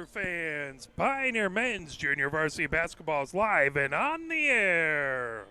Pioneer fans, Pioneer men's junior varsity basketball is live and on the air.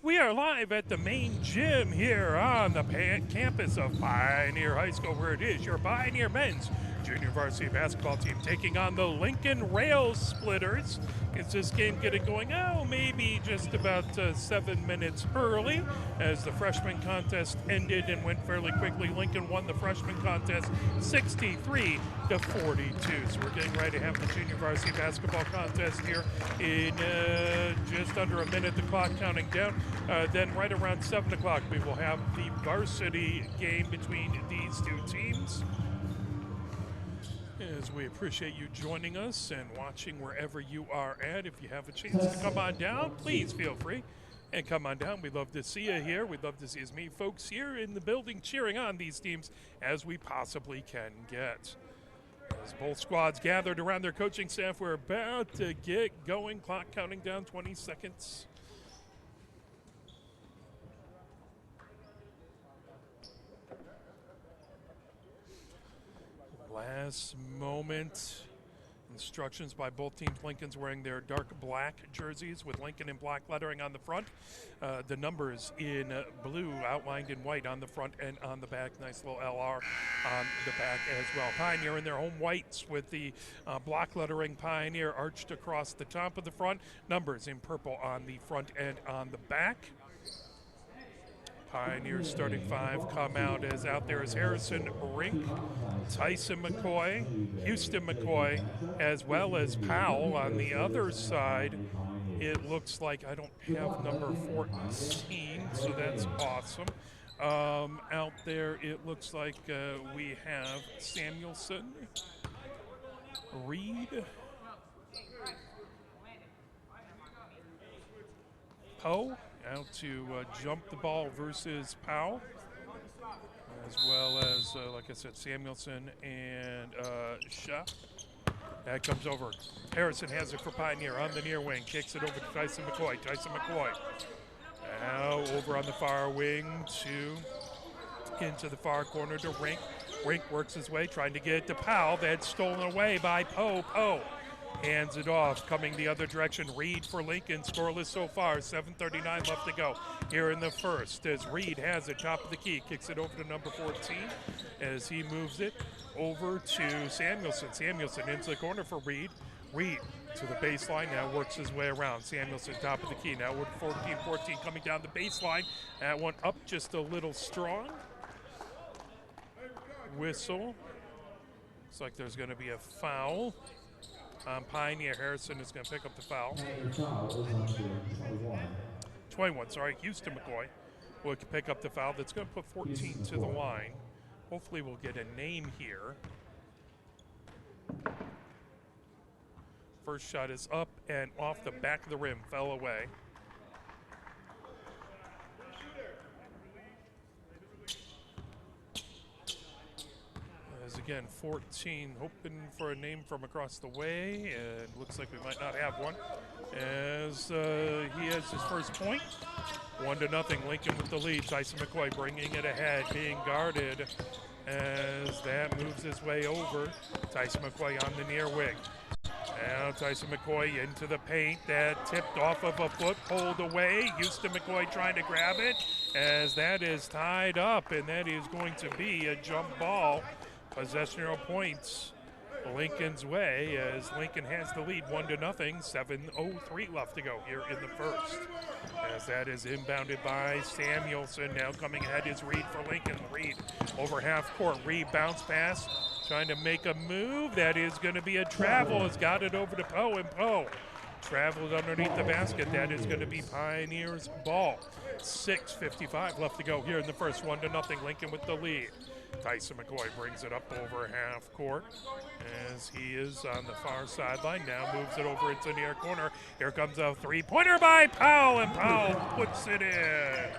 We are live at the main gym here on the campus of Pioneer High School, where it is your Pioneer men's junior varsity basketball team taking on the Lincoln Rail Splitters. Is this game getting going? Oh, maybe just about 7 minutes early, as the freshman contest ended and went fairly quickly. Lincoln won the freshman contest 63-42. So we're getting ready to have the junior varsity basketball contest here in just under a minute. The clock counting down. Then right around 7 o'clock, we will have the varsity game between these two teams. As we appreciate you joining us and watching wherever you are at. If you have a chance to come on down, please feel free and come on down. We'd love to see you here. We'd love to see as many folks here in the building cheering on these teams as we possibly can get. As both squads gathered around their coaching staff, we're about to get going. Clock counting down 20 seconds. Last moment instructions by both teams. Lincoln's wearing their dark black jerseys with Lincoln in black lettering on the front. The numbers in blue outlined in white on the front and on the back. Nice little LR on the back as well. Pioneer in their home whites with the block lettering Pioneer arched across the top of the front. Numbers in purple on the front and on the back. Pioneers starting five come out as out there is Harrison Rink, Tyson McCoy, Houston McCoy, as well as Powell. On the other side, it looks like I don't have number 14, so that's awesome. Out there, it looks like we have Samuelson, Reed, Poe. Out to jump the ball versus Powell, as well as, like I said, Samuelson and Shah. That comes over. Harrison has it for Pioneer on the near wing. Kicks it over to Tyson McCoy. Tyson McCoy now over on the far wing into the far corner to Rink. Rink works his way, trying to get it to Powell. That's stolen away by Poe. Poe hands it off, coming the other direction. Reed for Lincoln, scoreless so far. 7:39 left to go here in the first. As Reed has it, top of the key, kicks it over to number 14 as he moves it over to Samuelson. Samuelson into the corner for Reed. Reed to the baseline, now works his way around. Samuelson, top of the key, now with 14-14 coming down the baseline. That one up just a little strong. Whistle. Looks like there's going to be a foul. Pioneer. Harrison is going to pick up the foul. 21, sorry. Houston McCoy will pick up the foul. That's going to put 14 to the line. Hopefully we'll get a name here. First shot is up and off the back of the rim. Fell away. Again, 14, hoping for a name from across the way, and looks like we might not have one, as he has his first point. 1-0, Lincoln with the lead. Tyson McCoy bringing it ahead, being guarded as that moves his way over. Tyson McCoy on the near wing. Now Tyson McCoy into the paint. That tipped off of a foot, pulled away. Houston McCoy trying to grab it, as that is tied up, and that is going to be a jump ball. Possessional points Lincoln's way, as Lincoln has the lead 1-0. 7:03 left to go here in the first, as that is inbounded by Samuelson. Now coming ahead is Reed for Lincoln. Reed over half court. Reed bounce pass, trying to make a move. That is going to be a travel. Has got it over to Poe, and Poe traveled underneath the basket. That is going to be Pioneers' ball. 6:55 left to go here in the first. 1-0, Lincoln with the lead. Tyson McCoy brings it up over half court as he is on the far sideline. Now moves it over into the near corner. Here comes a three-pointer by Powell, and Powell puts it in.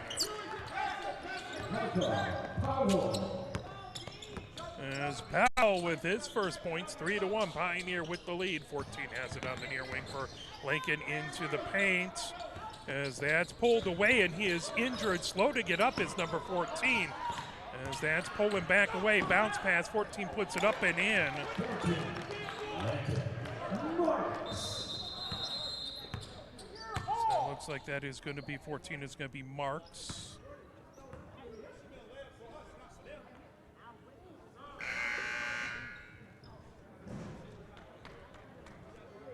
As Powell with his first points, 3-1. Pioneer with the lead. 14 has it on the near wing for Lincoln into the paint. As that's pulled away, and he is injured. Slow to get up is number 14. As that's pulling back away. Bounce pass. 14 puts it up and in. So it looks like that is going to be 14 is going to be Marks.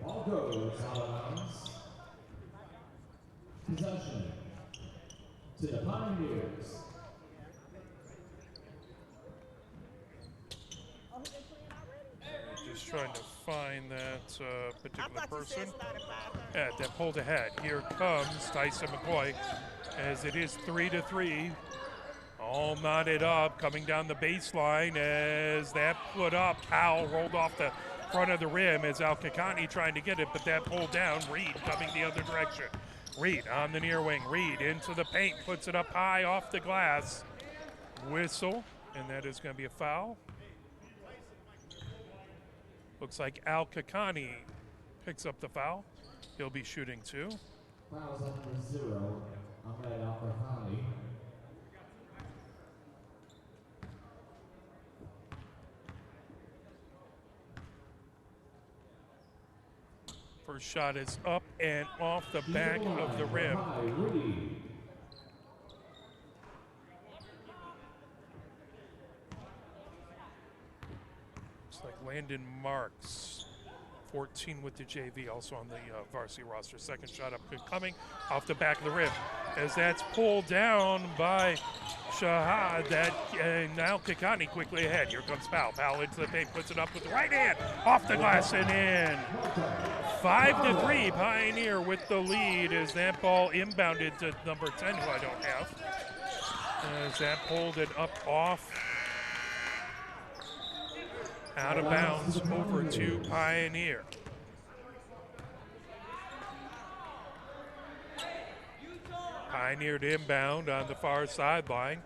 Ball goes out of bounds. Possession to the Pioneers. Just trying to find that particular person. Yeah, that pulled ahead. Here comes Tyson McCoy as it is 3-3. All knotted up, coming down the baseline as that put up. Powell rolled off the front of the rim as Al-Kakani trying to get it, but that pulled down. Reed coming the other direction. Reed on the near wing. Reed into the paint, puts it up high off the glass. Whistle, and that is going to be a foul. Looks like Al-Kakani picks up the foul. He'll be shooting two. Fouls number 0, Ahmed Al-Kakani. First shot is up and off the back of the rim. Looks like Landon Marks, 14 with the JV, also on the varsity roster. Second shot up, good coming off the back of the rim. As that's pulled down by Shahad, that now Kakani quickly ahead. Here comes Powell. Powell into the paint, puts it up with the right hand, off the glass and in. 5-3, Pioneer with the lead as that ball inbounded to number 10, who I don't have. As that pulled it up off, out of bounds, over to Pioneer. Pioneer to inbound on the far sideline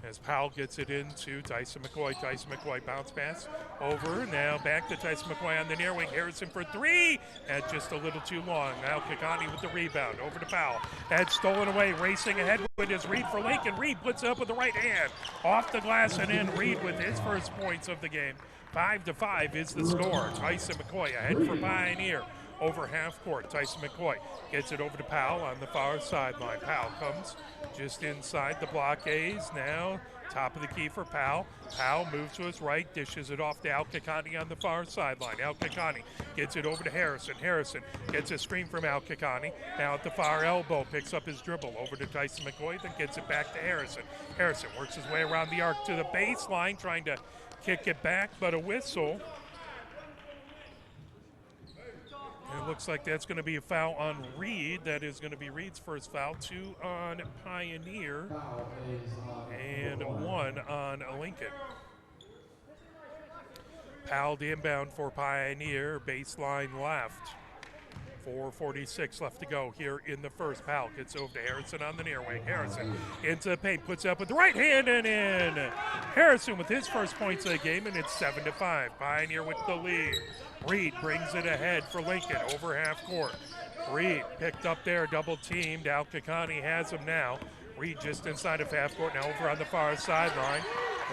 as Powell gets it into Tyson McCoy. Tyson McCoy bounce pass over. Now back to Tyson McCoy on the near wing. Harrison for three. That's just a little too long. Now Kakani with the rebound. Over to Powell. That's stolen away. Racing ahead with his Reed for Lincoln. Reed puts it up with the right hand. Off the glass and in. Reed with his first points of the game. 5-5 is the score. Tyson McCoy ahead for Pioneer. Over half court, Tyson McCoy gets it over to Powell on the far sideline. Powell comes just inside the blockades. Now top of the key for Powell. Powell moves to his right, dishes it off to Al-Kakani on the far sideline. Al-Kakani gets it over to Harrison. Harrison gets a screen from Al-Kakani. Now at the far elbow, picks up his dribble over to Tyson McCoy, then gets it back to Harrison. Harrison works his way around the arc to the baseline, trying to kick it back, but a whistle. It looks like that's going to be a foul on Reed. That is going to be Reed's first foul. 2 on Pioneer and 1 on Lincoln. Powell the inbound for Pioneer, baseline left. 4:46 left to go here in the first. Powell gets over to Harrison on the near wing. Harrison into the paint, puts up with the right hand and in. Harrison with his first points of the game, and it's 7-5. Pioneer with the lead. Reed brings it ahead for Lincoln over half court. Reed picked up there, double teamed. Al-Kakani has him now. Reed just inside of half court, now over on the far sideline.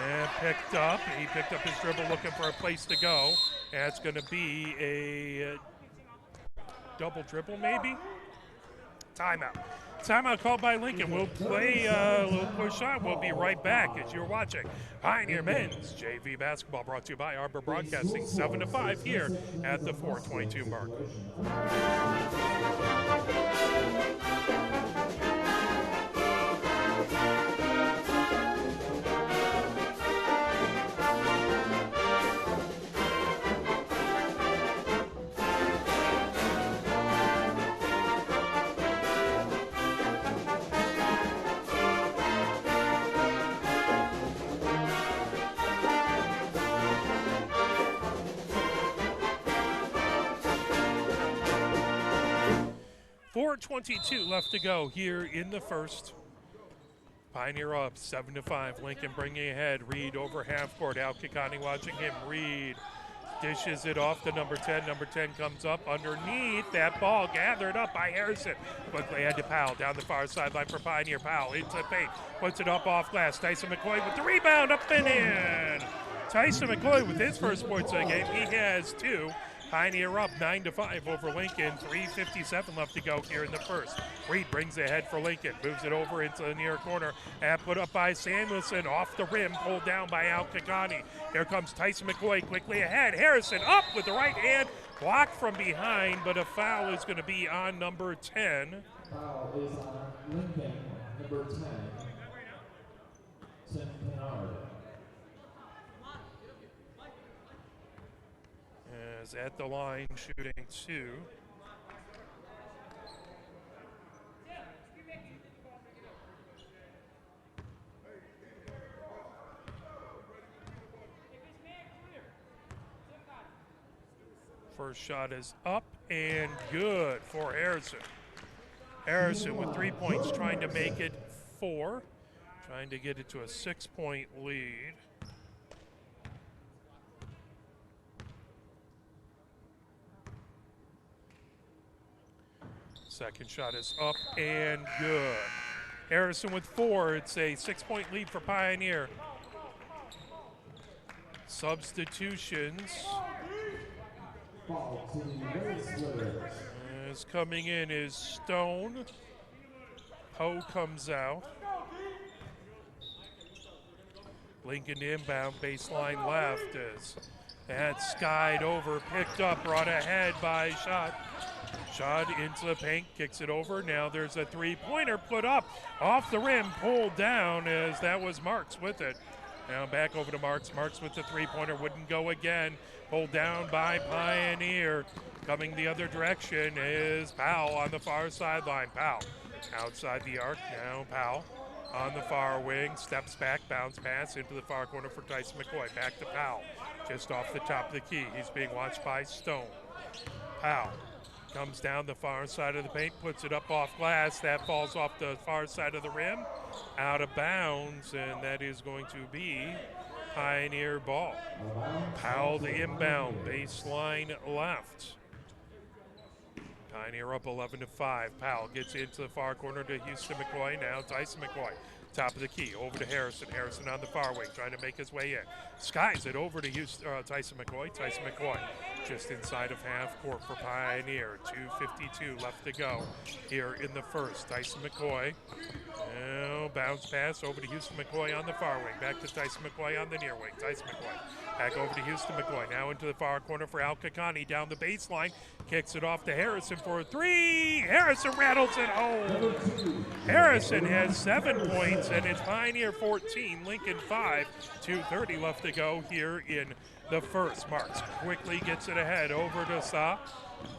And picked up. He picked up his dribble looking for a place to go. That's going to be a double dribble maybe? Timeout. Timeout called by Lincoln. We'll play a little push shot. We'll be right back as you're watching Pioneer Men's JV Basketball, brought to you by Arbor Broadcasting. 7-5 here at the 4:22 mark. 2:22 left to go here in the first. Pioneer up 7-5. Lincoln bringing ahead. Reed over half court. Al Kikani watching him. Reed dishes it off to number 10. Number 10 comes up underneath. That ball gathered up by Harrison. Quickly head to Powell. Down the far sideline for Pioneer. Powell into paint. Puts it up off glass. Tyson McCoy with the rebound. Up and in. Tyson McCoy with his first points of the game. He has 2. Pioneer up 9-5 over Lincoln. 3:57 left to go here in the first. Reed brings it ahead for Lincoln. Moves it over into the near corner. And put up by Samuelson. Off the rim. Pulled down by Al Kikani. Here comes Tyson McCoy quickly ahead. Harrison up with the right hand. Blocked from behind, but a foul is going to be on number 10. Foul is on Lincoln, number 10. Tim Pinard. As at the line shooting 2. First shot is up and good for Harrison. Harrison with 3 points, trying to make it 4. Trying to get it to a 6-point lead. Second shot is up and good. Harrison with 4. It's a 6-point lead for Pioneer. Substitutions. As coming in is Stone. Poe comes out. Lincoln inbound, baseline left as that skied over, picked up, brought ahead by Schott. Schott into the paint, kicks it over. Now there's a three-pointer put up off the rim, pulled down as that was Marks with it. Now back over to Marks. Marks with the three-pointer, wouldn't go again. Pulled down by Pioneer. Coming the other direction is Powell on the far sideline. Powell outside the arc. Now Powell on the far wing. Steps back, bounce pass into the far corner for Tyson McCoy. Back to Powell. Just off the top of the key. He's being watched by Stone. Powell comes down the far side of the paint, puts it up off glass. That falls off the far side of the rim. Out of bounds, and that is going to be Pioneer ball. Powell the inbound, baseline left. Pioneer up 11-5. Powell gets into the far corner to Houston McCoy. Now Tyson McCoy, top of the key, over to Harrison. Harrison on the far wing, trying to make his way in. Skies it over to Tyson McCoy. Tyson McCoy just inside of half court for Pioneer. 2:52 left to go here in the first. Tyson McCoy. Now bounce pass over to Houston McCoy on the far wing. Back to Tyson McCoy on the near wing. Tyson McCoy back over to Houston McCoy. Now into the far corner for Al Kikani. Down the baseline. Kicks it off to Harrison for a three. Harrison rattles it home. Harrison has 7 points, and it's Pioneer 14, Lincoln 5. 2:30 left to go here in the first. Marks quickly gets it ahead over to Sa.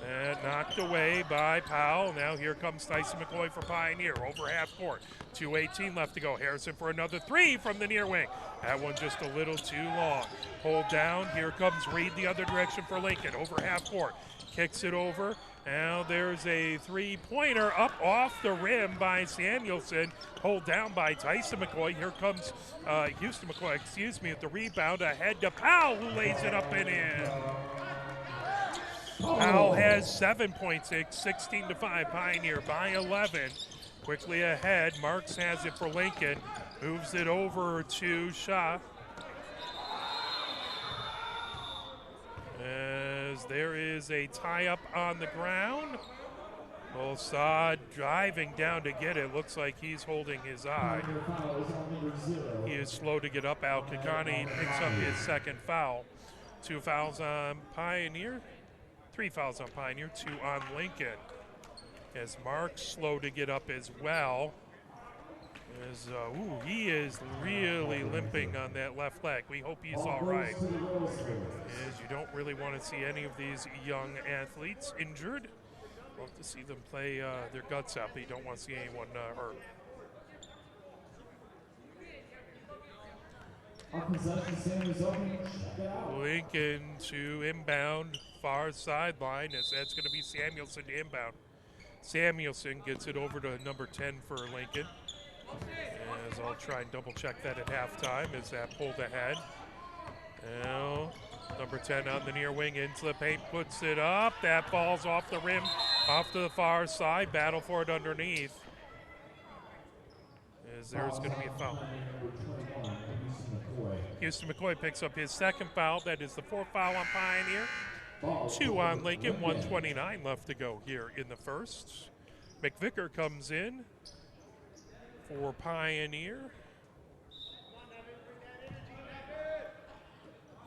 And knocked away by Powell. Now here comes Tyson McCoy for Pioneer over half court. 2:18 left to go. Harrison for another three from the near wing. That one just a little too long. Pulled down. Here comes Reed the other direction for Lincoln over half court. Kicks it over. Now there's a three-pointer up off the rim by Samuelson. Pulled down by Tyson McCoy. Here comes Houston McCoy, at the rebound. Ahead to Powell, who lays it up and in. Powell has 7 points, 16-5. Pioneer by 11. Quickly ahead. Marks has it for Lincoln. Moves it over to Shaw. As there is a tie-up on the ground. Olsad driving down to get it. Looks like he's holding his eye. He is slow to get up. Al Kikani picks up his second foul. 2 fouls on Pioneer. 3 fouls on Pioneer, 2 on Lincoln. As Mark's slow to get up as well. As he is really limping on that left leg. We hope he's all right. As you don't really want to see any of these young athletes injured. Love to see them play their guts out, but you don't want to see anyone hurt. Lincoln to inbound, far sideline, as that's going to be Samuelson to inbound. Samuelson gets it over to number 10 for Lincoln. As I'll try and double check that at halftime as that pulled ahead. Now, number 10 on the near wing into the paint, puts it up. That falls off the rim, off to the far side. Battle for it underneath. As there's going to be a foul. Houston McCoy picks up his second foul. That is the fourth foul on Pioneer. 2 on Lincoln, 1:29 left to go here in the first. McVicker comes in for Pioneer.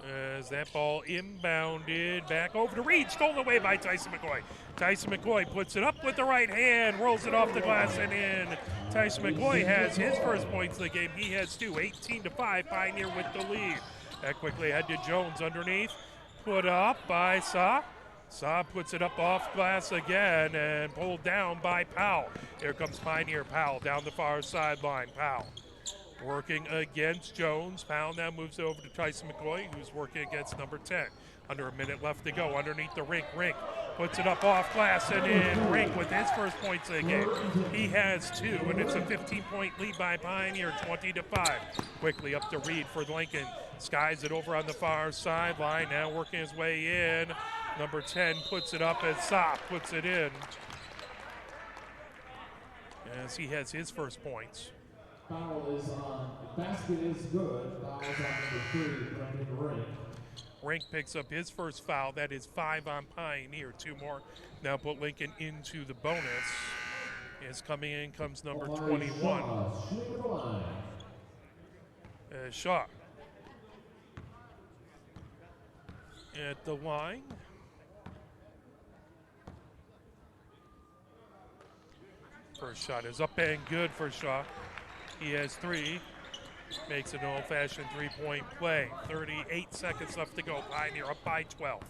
As that ball inbounded back over to Reed, stolen away by Tyson McCoy. Tyson McCoy puts it up with the right hand, rolls it off the glass and in. Tyson McCoy has his first points of the game. He has 2, 18-5, Pioneer with the lead. That quickly ahead to Jones underneath, put up by Sa. Sa puts it up off glass again and pulled down by Powell. Here comes Pioneer. Powell down the far sideline. Powell working against Jones. Powell now moves it over to Tyson McCoy, who's working against number 10. Under a minute left to go. Underneath the Rink. Rink puts it up off glass and in. Rink with his first points of the game. He has 2, and it's a 15-point lead by Pioneer, 20-5. Quickly up to Reed for Lincoln. Skies it over on the far sideline. Now working his way in. Number 10 puts it up, and Sa puts it in as he has his first points. Foul is on. Basket is good. Foul is on number 3, Brendan Rink. Rink picks up his first foul. That is 5 on Pioneer. 2 more now put Lincoln into the bonus. As coming in comes number 21. Shaw at the line. First shot is up and good for Shaw. He has 3. Makes an old-fashioned three-point play. 38 seconds left to go. Pioneer up by 12.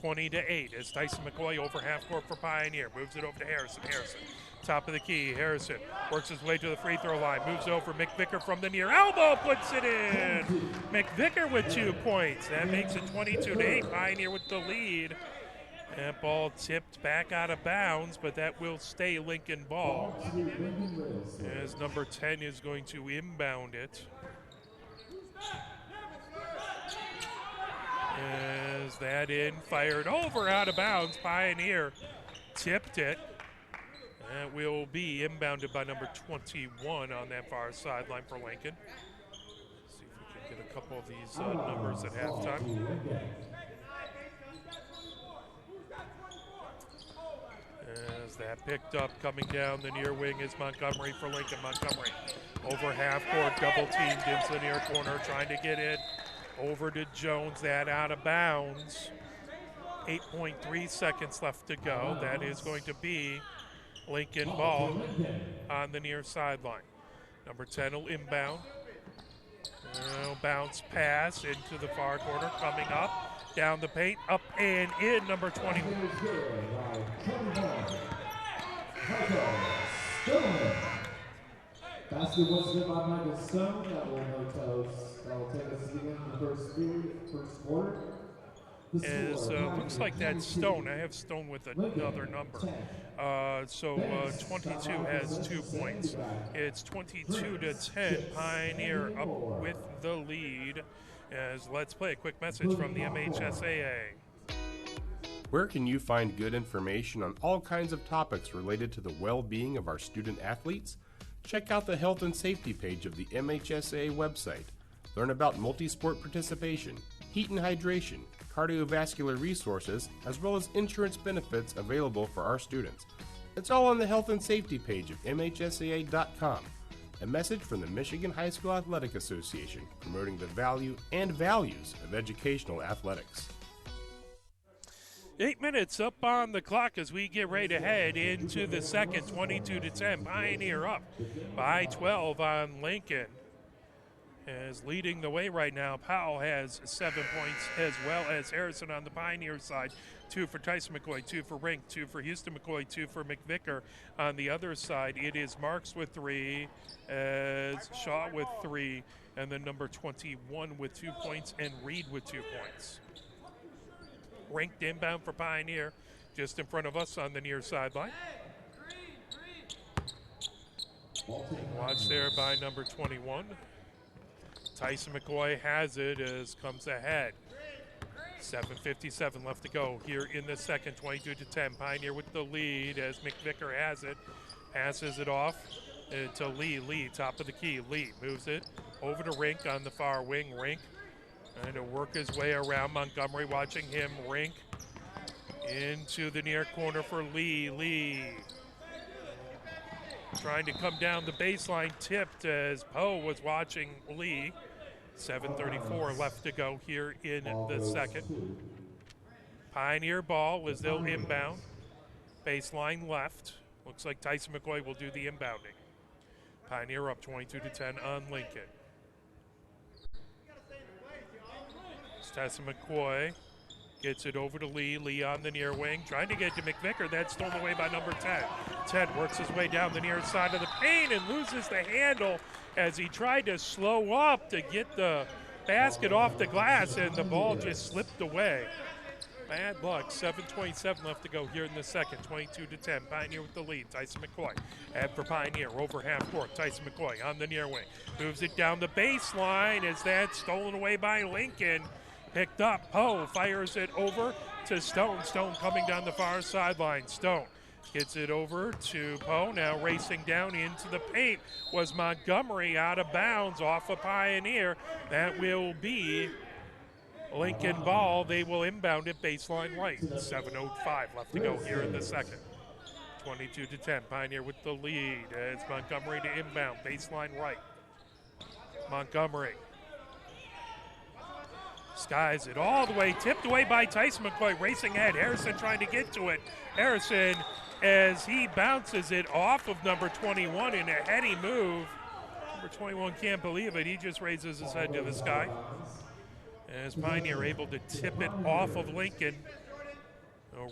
20-8 as Tyson McCoy over half court for Pioneer. Moves it over to Harrison. Harrison, top of the key. Harrison works his way to the free throw line. Moves over. McVicker from the near elbow. Puts it in. McVicker with 2 points. That makes it 22-8. Pioneer with the lead. That ball tipped back out of bounds, but that will stay Lincoln ball. As number 10 is going to inbound it. As that in, fired over out of bounds. Pioneer tipped it. That will be inbounded by number 21 on that far sideline for Lincoln. See if we can get a couple of these numbers at halftime. As that picked up, coming down the near wing is Montgomery for Lincoln. Montgomery over half court, double teamed into the near corner, trying to get it over to Jones. That out of bounds. 8.3 seconds left to go. That is going to be Lincoln ball on the near sideline. Number 10 will inbound. Bounce pass into the far corner, coming up. Down the paint, up and in, number 21. Basket was good by Michael Stone. That will take us to the end of the first quarter. As looks like that's Stone. I have Stone with another number. 22 has 2 points. It's 22-10. Pioneer up with the lead. As let's play a quick message from the MHSAA. Where can you find good information on all kinds of topics related to the well-being of our student athletes? Check out the health and safety page of the MHSAA website. Learn about multi-sport participation, heat and hydration, cardiovascular resources, as well as insurance benefits available for our students. It's all on the health and safety page of MHSAA.com. A message from the Michigan High School Athletic Association, promoting the value and values of educational athletics. 8 minutes up on the clock as we get ready to head into the second. 22-10. Pioneer up by 12 on Lincoln. As leading the way right now, Powell has 7 points, as well as Harrison on the Pioneer side. 2 for Tyson McCoy, 2 for Rink, 2 for Houston McCoy, 2 for McVicker. On the other side, it is Marks with 3, as Shaw with 3, and then number 21 with 2 points, and Reed with 2 points. Rink inbound for Pioneer, just in front of us on the near sideline. Watch there by number 21. Tyson McCoy has it as comes ahead. 7:57 left to go here in the second, 22-10. Pioneer with the lead as McVicker has it. Passes it off to Lee. Lee, top of the key. Lee moves it over to Rink on the far wing. Rink trying to work his way around Montgomery, watching him. Rink into the near corner for Lee. Lee trying to come down the baseline, tipped as Poe was watching Lee. 7:34 left to go here in the second. Pioneer ball as they'll inbound. Baseline left. Looks like Tyson McCoy will do the inbounding. Pioneer up 22-10 on Lincoln. Tyson McCoy gets it over to Lee. Lee on the near wing, trying to get to McVicker. That's stolen away by number 10. 10 works his way down the near side of the paint and loses the handle as he tried to slow up to get the basket off the glass, and the ball just slipped away. Bad luck. 7:27 left to go here in the second. 22-10. Pioneer with the lead. Tyson McCoy. Head for Pioneer over half court. Tyson McCoy on the near wing. Moves it down the baseline as that's stolen away by Lincoln. Picked up. Poe fires it over to Stone. Stone coming down the far sideline. Stone gets it over to Poe. Now racing down into the paint was Montgomery, out of bounds off a Pioneer. That will be Lincoln ball. They will inbound it baseline right. 7:05 left to go here in the second. 22-10. Pioneer with the lead as Montgomery to inbound baseline right. Montgomery skies it all the way, tipped away by Tyson McCoy, racing ahead. Harrison trying to get to it. Harrison, as he bounces it off of number 21 in a heady move. Number 21 can't believe it. He just raises his head to the sky. As Pioneer able to tip it off of Lincoln.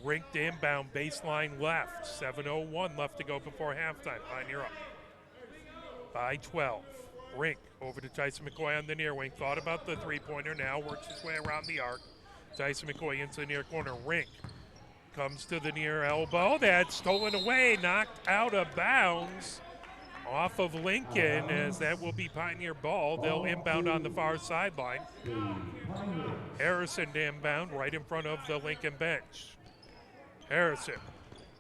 Rink to inbound, baseline left. 7:01 left to go before halftime. Pioneer up by 12. Rink over to Tyson McCoy on the near wing. Thought about the three-pointer, now works his way around the arc. Tyson McCoy into the near corner. Rink comes to the near elbow. That's stolen away, knocked out of bounds off of Lincoln, as that will be Pioneer ball. They'll inbound on the far sideline. Harrison to inbound right in front of the Lincoln bench. Harrison.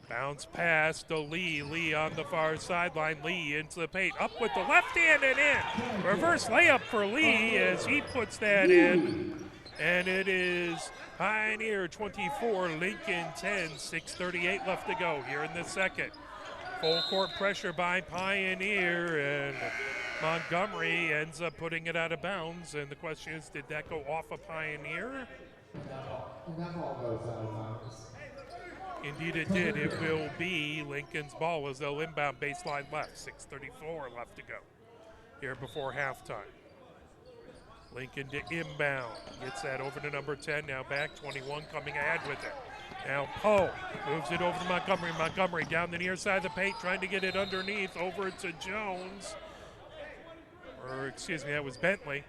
Bounce pass to Lee. Lee on the far sideline. Lee into the paint. Up with the left hand and in. Reverse layup for Lee as he puts that in. And it is Pioneer 24, Lincoln 10. 6:38 left to go here in the second. Full court pressure by Pioneer, and Montgomery ends up putting it out of bounds. And the question is, did that go off a Pioneer? And that ball goes out of bounds. Indeed it did. It will be Lincoln's ball as they'll inbound baseline left. 6:34 left to go here before halftime. Lincoln to inbound. Gets that over to number 10. Now back. 21 coming ahead with it. Now Poe moves it over to Montgomery. Montgomery down the near side of the paint, trying to get it underneath. Over to Jones. Or excuse me, that was Bentley.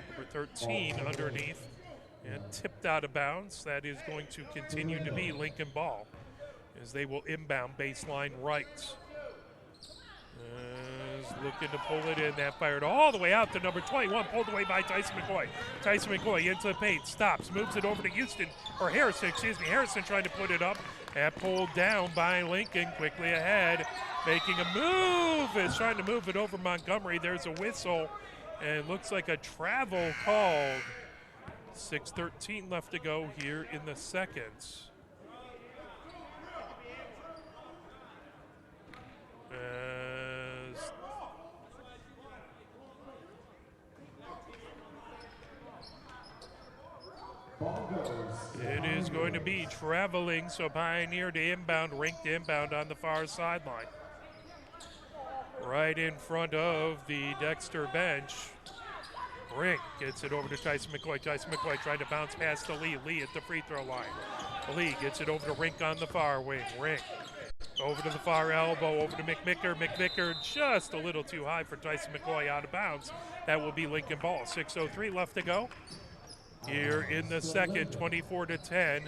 Number 13 underneath. And tipped out of bounds. That is going to continue to be Lincoln ball as they will inbound baseline right. Looking to pull it in. That fired all the way out to number 21. Pulled away by Tyson McCoy. Tyson McCoy into the paint. Stops. Moves it over to Houston. Or Harrison, excuse me. Harrison trying to put it up. And pulled down by Lincoln. Quickly ahead. Making a move. Is trying to move it over Montgomery. There's a whistle. And looks like a travel called. 6:13 left to go here in the second. It is going to be traveling, so Pioneer to inbound, Rink to inbound on the far sideline. Right in front of the Dexter bench. Rink gets it over to Tyson McCoy. Tyson McCoy trying to bounce past to Lee. Lee at the free throw line. Lee gets it over to Rink on the far wing. Rink over to the far elbow, over to McVicker. McVicker just a little too high for Tyson McCoy, out of bounds. That will be Lincoln ball. 6:03 left to go. here in the second, 24-10.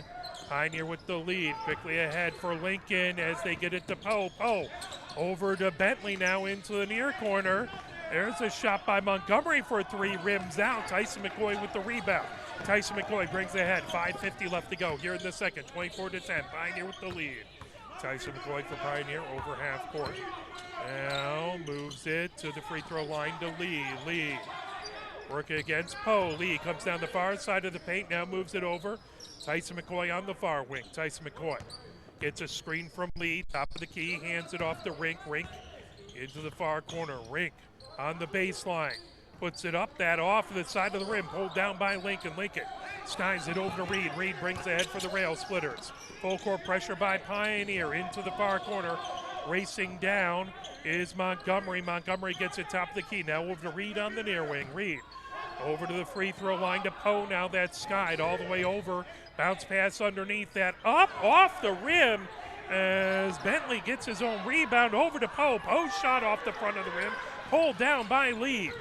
Pioneer with the lead, quickly ahead for Lincoln as they get it to Poe. Poe over to Bentley now into the near corner. There's a shot by Montgomery for three, rims out. Tyson McCoy with the rebound. Tyson McCoy brings it ahead, 5:50 left to go here in the second, 24-10. Pioneer with the lead. Tyson McCoy for Pioneer over half court. Now moves it to the free throw line to Lee. Lee working against Poe. Lee comes down the far side of the paint, now moves it over. Tyson McCoy on the far wing. Tyson McCoy gets a screen from Lee, top of the key, hands it off to Rink. Rink into the far corner. Rink on the baseline, puts it up, that off the side of the rim, pulled down by Lincoln. Lincoln steins it over to Reed. Reed brings it ahead for the rail splitters. Full court pressure by Pioneer into the far corner. Racing down is Montgomery. Montgomery gets it top of the key. Now over to Reed on the near wing. Reed over to the free throw line to Poe. Now that's skied all the way over. Bounce pass underneath that, up off the rim as Bentley gets his own rebound over to Poe. Poe shot off the front of the rim, pulled down by Lee.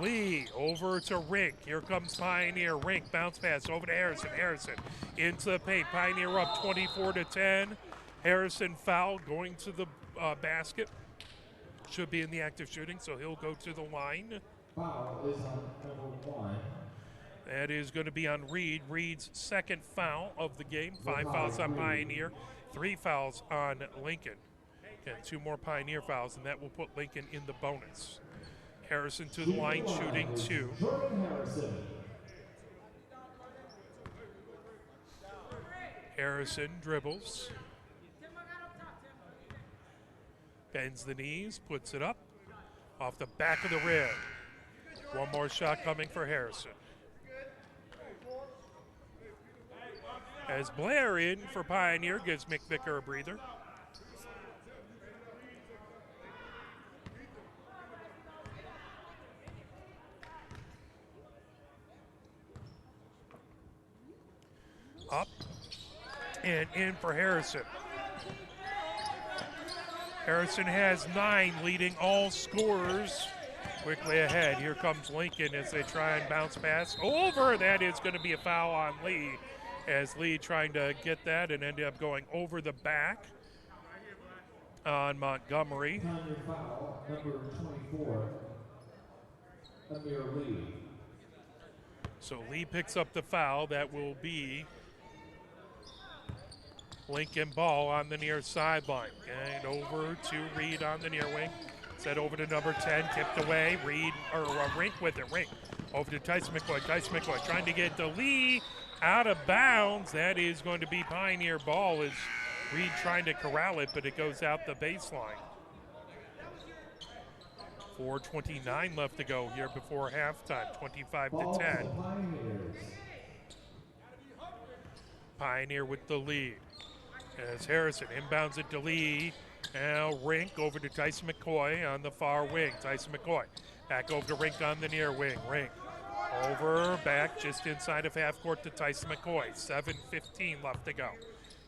Lee over to Rink. Here comes Pioneer. Rink bounce pass over to Harrison. Harrison into the paint. Pioneer up 24-10. Harrison fouled going to the basket. Should be in the active shooting, so he'll go to the line. Foul is on number 1. That is going to be on Reed. Reed's second foul of the game. 5 fouls on Pioneer, 3 fouls on Lincoln. And 2 more Pioneer fouls, and that will put Lincoln in the bonus. Harrison to the line, shooting 2. Harrison dribbles. Bends the knees, puts it up. Off the back of the rim. One more shot coming for Harrison. As Blair in for Pioneer gives Mick Vicker a breather. Up and in for Harrison. Harrison has 9, leading all scorers. Quickly ahead, here comes Lincoln as they try and bounce pass over. That is going to be a foul on Lee, as Lee trying to get that and ended up going over the back on Montgomery. Foul, number 24, Amir Lee. So Lee picks up the foul. That will be Lincoln ball on the near sideline. And over to Reed on the near wing. Set over to number 10, tipped away. Reed, or Rink with it. Rink over to Tyson McCoy. Tyson McCoy trying to get the Lee out of bounds. That is going to be Pioneer ball as Reed trying to corral it, but it goes out the baseline. 4:29 left to go here before halftime, 25-10. Pioneer with the lead. As Harrison inbounds it to Lee. Now Rink over to Tyson McCoy on the far wing. Tyson McCoy back over to Rink on the near wing. Rink over, back just inside of half court to Tyson McCoy. 7:15 left to go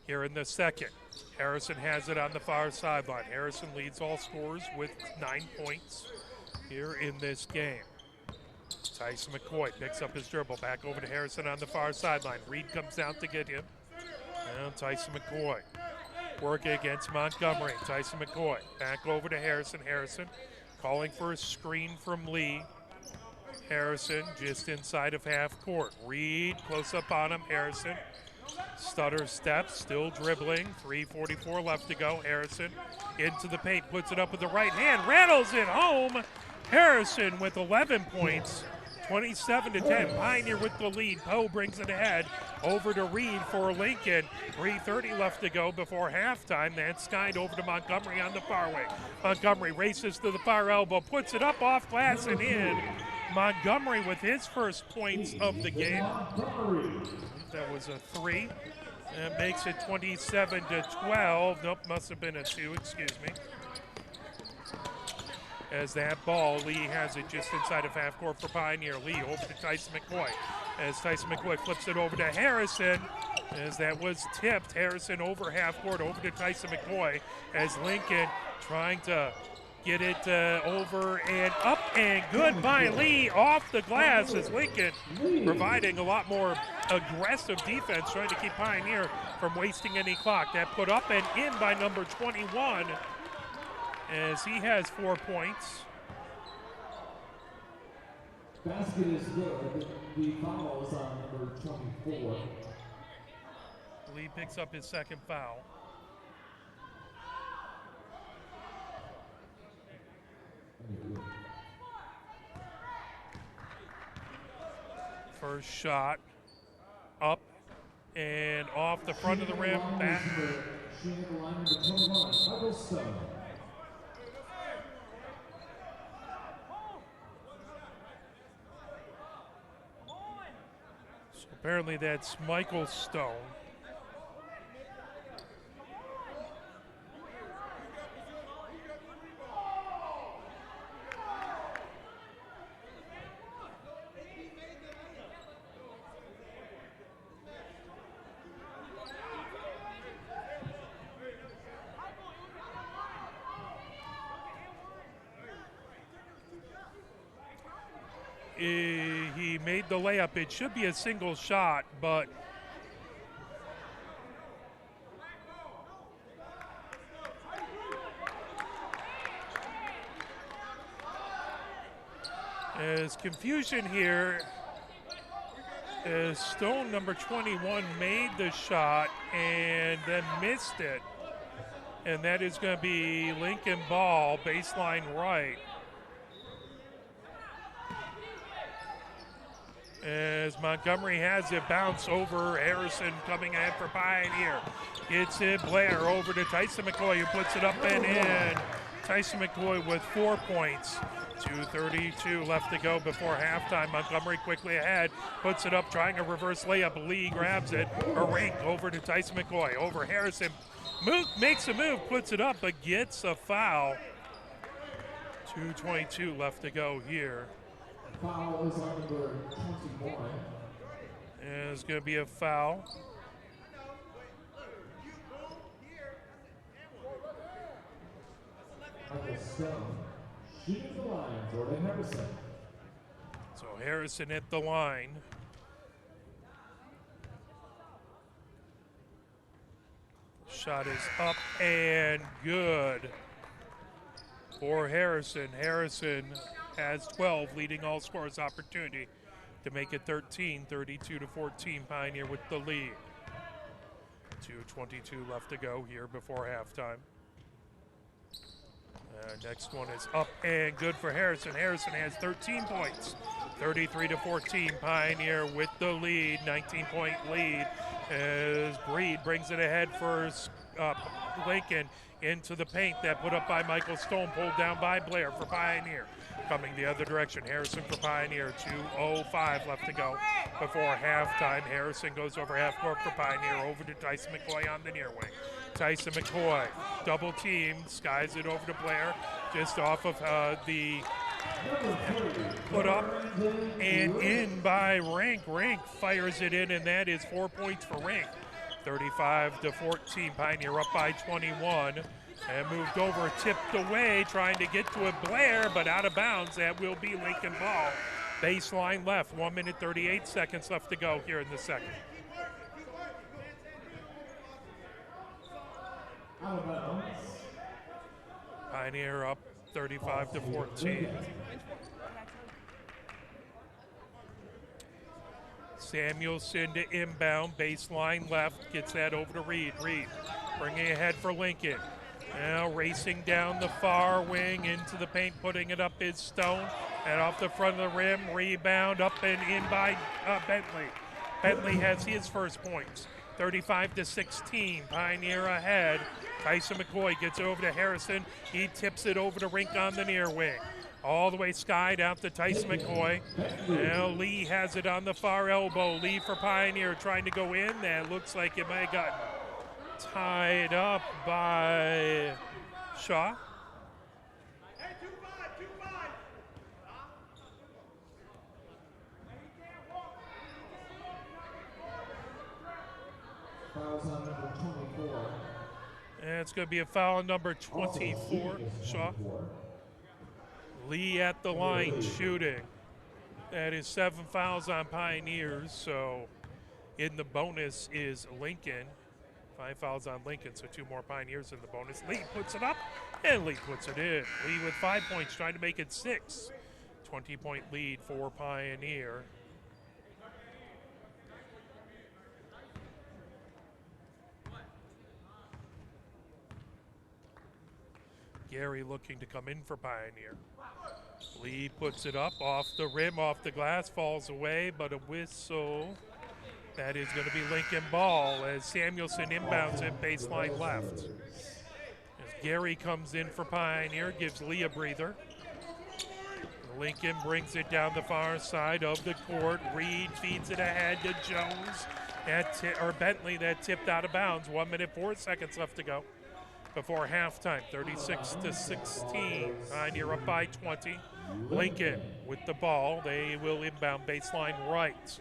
here in the second. Harrison has it on the far sideline. Harrison leads all scorers with 9 points here in this game. Tyson McCoy picks up his dribble, back over to Harrison on the far sideline. Reed comes out to get him. And Tyson McCoy working against Montgomery. Tyson McCoy back over to Harrison. Harrison calling for a screen from Lee. Harrison just inside of half court. Reed close up on him. Harrison stutter steps, still dribbling. 3:44 left to go. Harrison into the paint, puts it up with the right hand, rattles it home. Harrison with 11 points. 27-10, Pioneer with the lead. Poe brings it ahead over to Reed for Lincoln. 3:30 left to go before halftime. That's skied over to Montgomery on the far wing. Montgomery races to the far elbow, puts it up off glass and in. Montgomery with his first points of the game. That was a 3. And makes it 27-12. Nope, must have been a 2, excuse me. As that ball, Lee has it just inside of half court for Pioneer. Lee over to Tyson McCoy. As Tyson McCoy flips it over to Harrison. As that was tipped, Harrison over half court, over to Tyson McCoy. As Lincoln trying to get it over and up and good by Lee off the glass as Lincoln providing a lot more aggressive defense, trying to keep Pioneer from wasting any clock. That put up and in by number 21 as he has 4 points. Basket is good. The foul is on number 24. Lee picks up his second foul. First shot up and off the front of the rim. Back. Shooting at the line number 21, Michael Stone. So apparently that's Michael Stone. He made the layup. It should be a single shot, but there's confusion here as Stone, number 21, made the shot and then missed it. And that is going to be Lincoln ball, baseline right. As Montgomery has it bounce over Harrison coming in for Pioneer. Gets it, Blair over to Tyson McCoy who puts it up and in. Tyson McCoy with 4 points. 2:32 left to go before halftime. Montgomery quickly ahead, puts it up, trying a reverse layup. Lee grabs it. A rink over to Tyson McCoy. Over Harrison. Makes a move, puts it up, but gets a foul. 2:22 left to go here. Foul is on number 21. And it's going to be a foul. Michael Stone. Shooting the line, Jordan Harrison. So Harrison at the line. Shot is up and good for Harrison. Harrison has 12, leading all scorers opportunity to make it 13, 32-14. Pioneer with the lead. 2:22 left to go here before halftime. Next one is up and good for Harrison. Harrison has 13 points, 33-14. Pioneer with the lead, 19-point lead as Breed brings it ahead for Lincoln into the paint. That put up by Michael Stone, pulled down by Blair for Pioneer. Coming the other direction, Harrison for Pioneer. 2:05 left to go before halftime. Harrison goes over half court for Pioneer, over to Tyson McCoy on the near wing. Tyson McCoy, double team, skies it over to Blair, just off of the put up and in by Rink. Rink fires it in, and that is 4 points for Rink. 35-14, Pioneer up by 21. And moved over, tipped away, trying to get to it, Blair, but out of bounds. That will be Lincoln ball. Baseline left, 1 minute 38 seconds left to go here in the second. Out of bounds. Pioneer up 35-14. Samuelson to inbound, baseline left, gets that over to Reed. Reed bringing ahead for Lincoln. Now racing down the far wing into the paint, putting it up is Stone. And off the front of the rim, rebound up and in by Bentley. Bentley has his first points. 35-16, Pioneer ahead. Tyson McCoy gets over to Harrison. He tips it over to Rink on the near wing. All the way skied out to Tyson McCoy. Now Lee has it on the far elbow. Lee for Pioneer trying to go in. That looks like it might have gotten tied up by Shaw. Fouls on number 24. And it's going to be a foul on number 24, Shaw. Lee at the line shooting. That is 7 fouls on Pioneers, so in the bonus is Lincoln. 5 fouls on Lincoln, so 2 more Pioneers in the bonus. Lee puts it up, and Lee puts it in. Lee with 5 points, trying to make it 6. 20-point lead for Pioneer. Gary looking to come in for Pioneer. Lee puts it up off the rim, off the glass, falls away, but a whistle. That is going to be Lincoln ball as Samuelson inbounds it baseline left. As Gary comes in for Pioneer, gives Lee a breather. Lincoln brings it down the far side of the court. Reed feeds it ahead to Jones. Bentley, that tipped out of bounds. 1 minute, 4 seconds left to go before halftime. 36-16. Pioneer up by 20. Lincoln with the ball. They will inbound baseline right.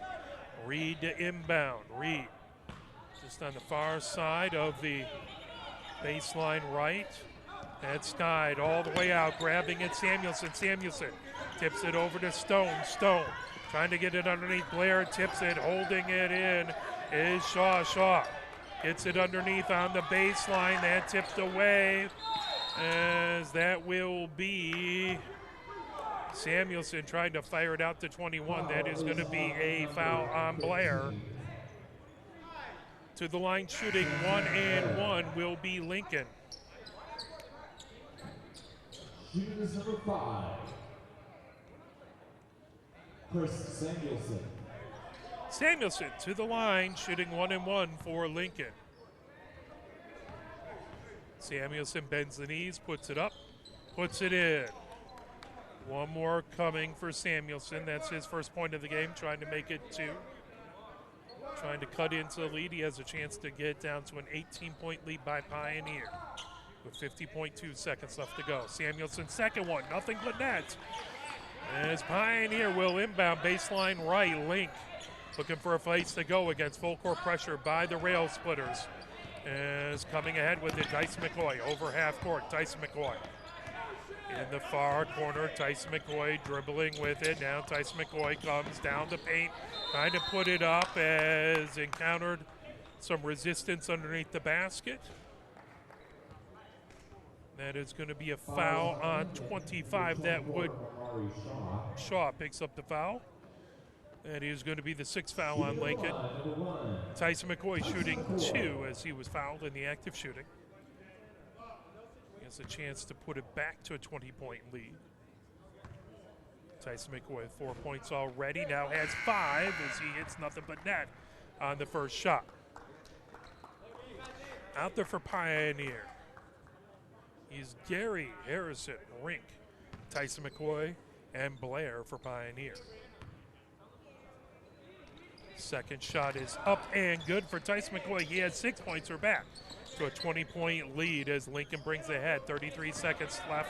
Reed to inbound. Reed just on the far side of the baseline right. That's Schneid all the way out, grabbing it. Samuelson tips it over to Stone. Stone trying to get it underneath. Blair tips it, holding it in is Shaw. Shaw gets it underneath on the baseline. That tipped away as that will be Samuelson trying to fire it out to 21. That is going to be a foul on Blair. To the line shooting 1 and 1 will be Lincoln. Shooting is number 5. Chris Samuelson. Samuelson to the line, shooting 1 and 1 for Lincoln. Samuelson bends the knees, puts it up, puts it in. One more coming for Samuelson. That's his first point of the game, trying to make it 2. Trying to cut into the lead. He has a chance to get down to an 18-point lead by Pioneer with 50.2 seconds left to go. Samuelson, second one, nothing but net. As Pioneer will inbound baseline right. Link looking for a place to go against full court pressure by the Rail Splitters. As coming ahead with it, Tyson McCoy over half court. Tyson McCoy in the far corner. Tyson McCoy dribbling with it. Now Tyson McCoy comes down the paint, trying to put it up as encountered some resistance underneath the basket. That is going to be a foul on 25. That would Shaw picks up the foul. That is going to be the 6th foul on Lincoln. Tyson McCoy shooting 2 as he was fouled in the active shooting. He has a chance to put it back to a 20-point lead. Tyson McCoy with 4 points already. Now has 5 as he hits nothing but net on the first shot. Out there for Pioneer is Gary, Harrison, Rink, Tyson McCoy, and Blair for Pioneer. Second shot is up and good for Tyson McCoy. He had 6 points. We're back to a 20-point lead as Lincoln brings ahead. 33 seconds left.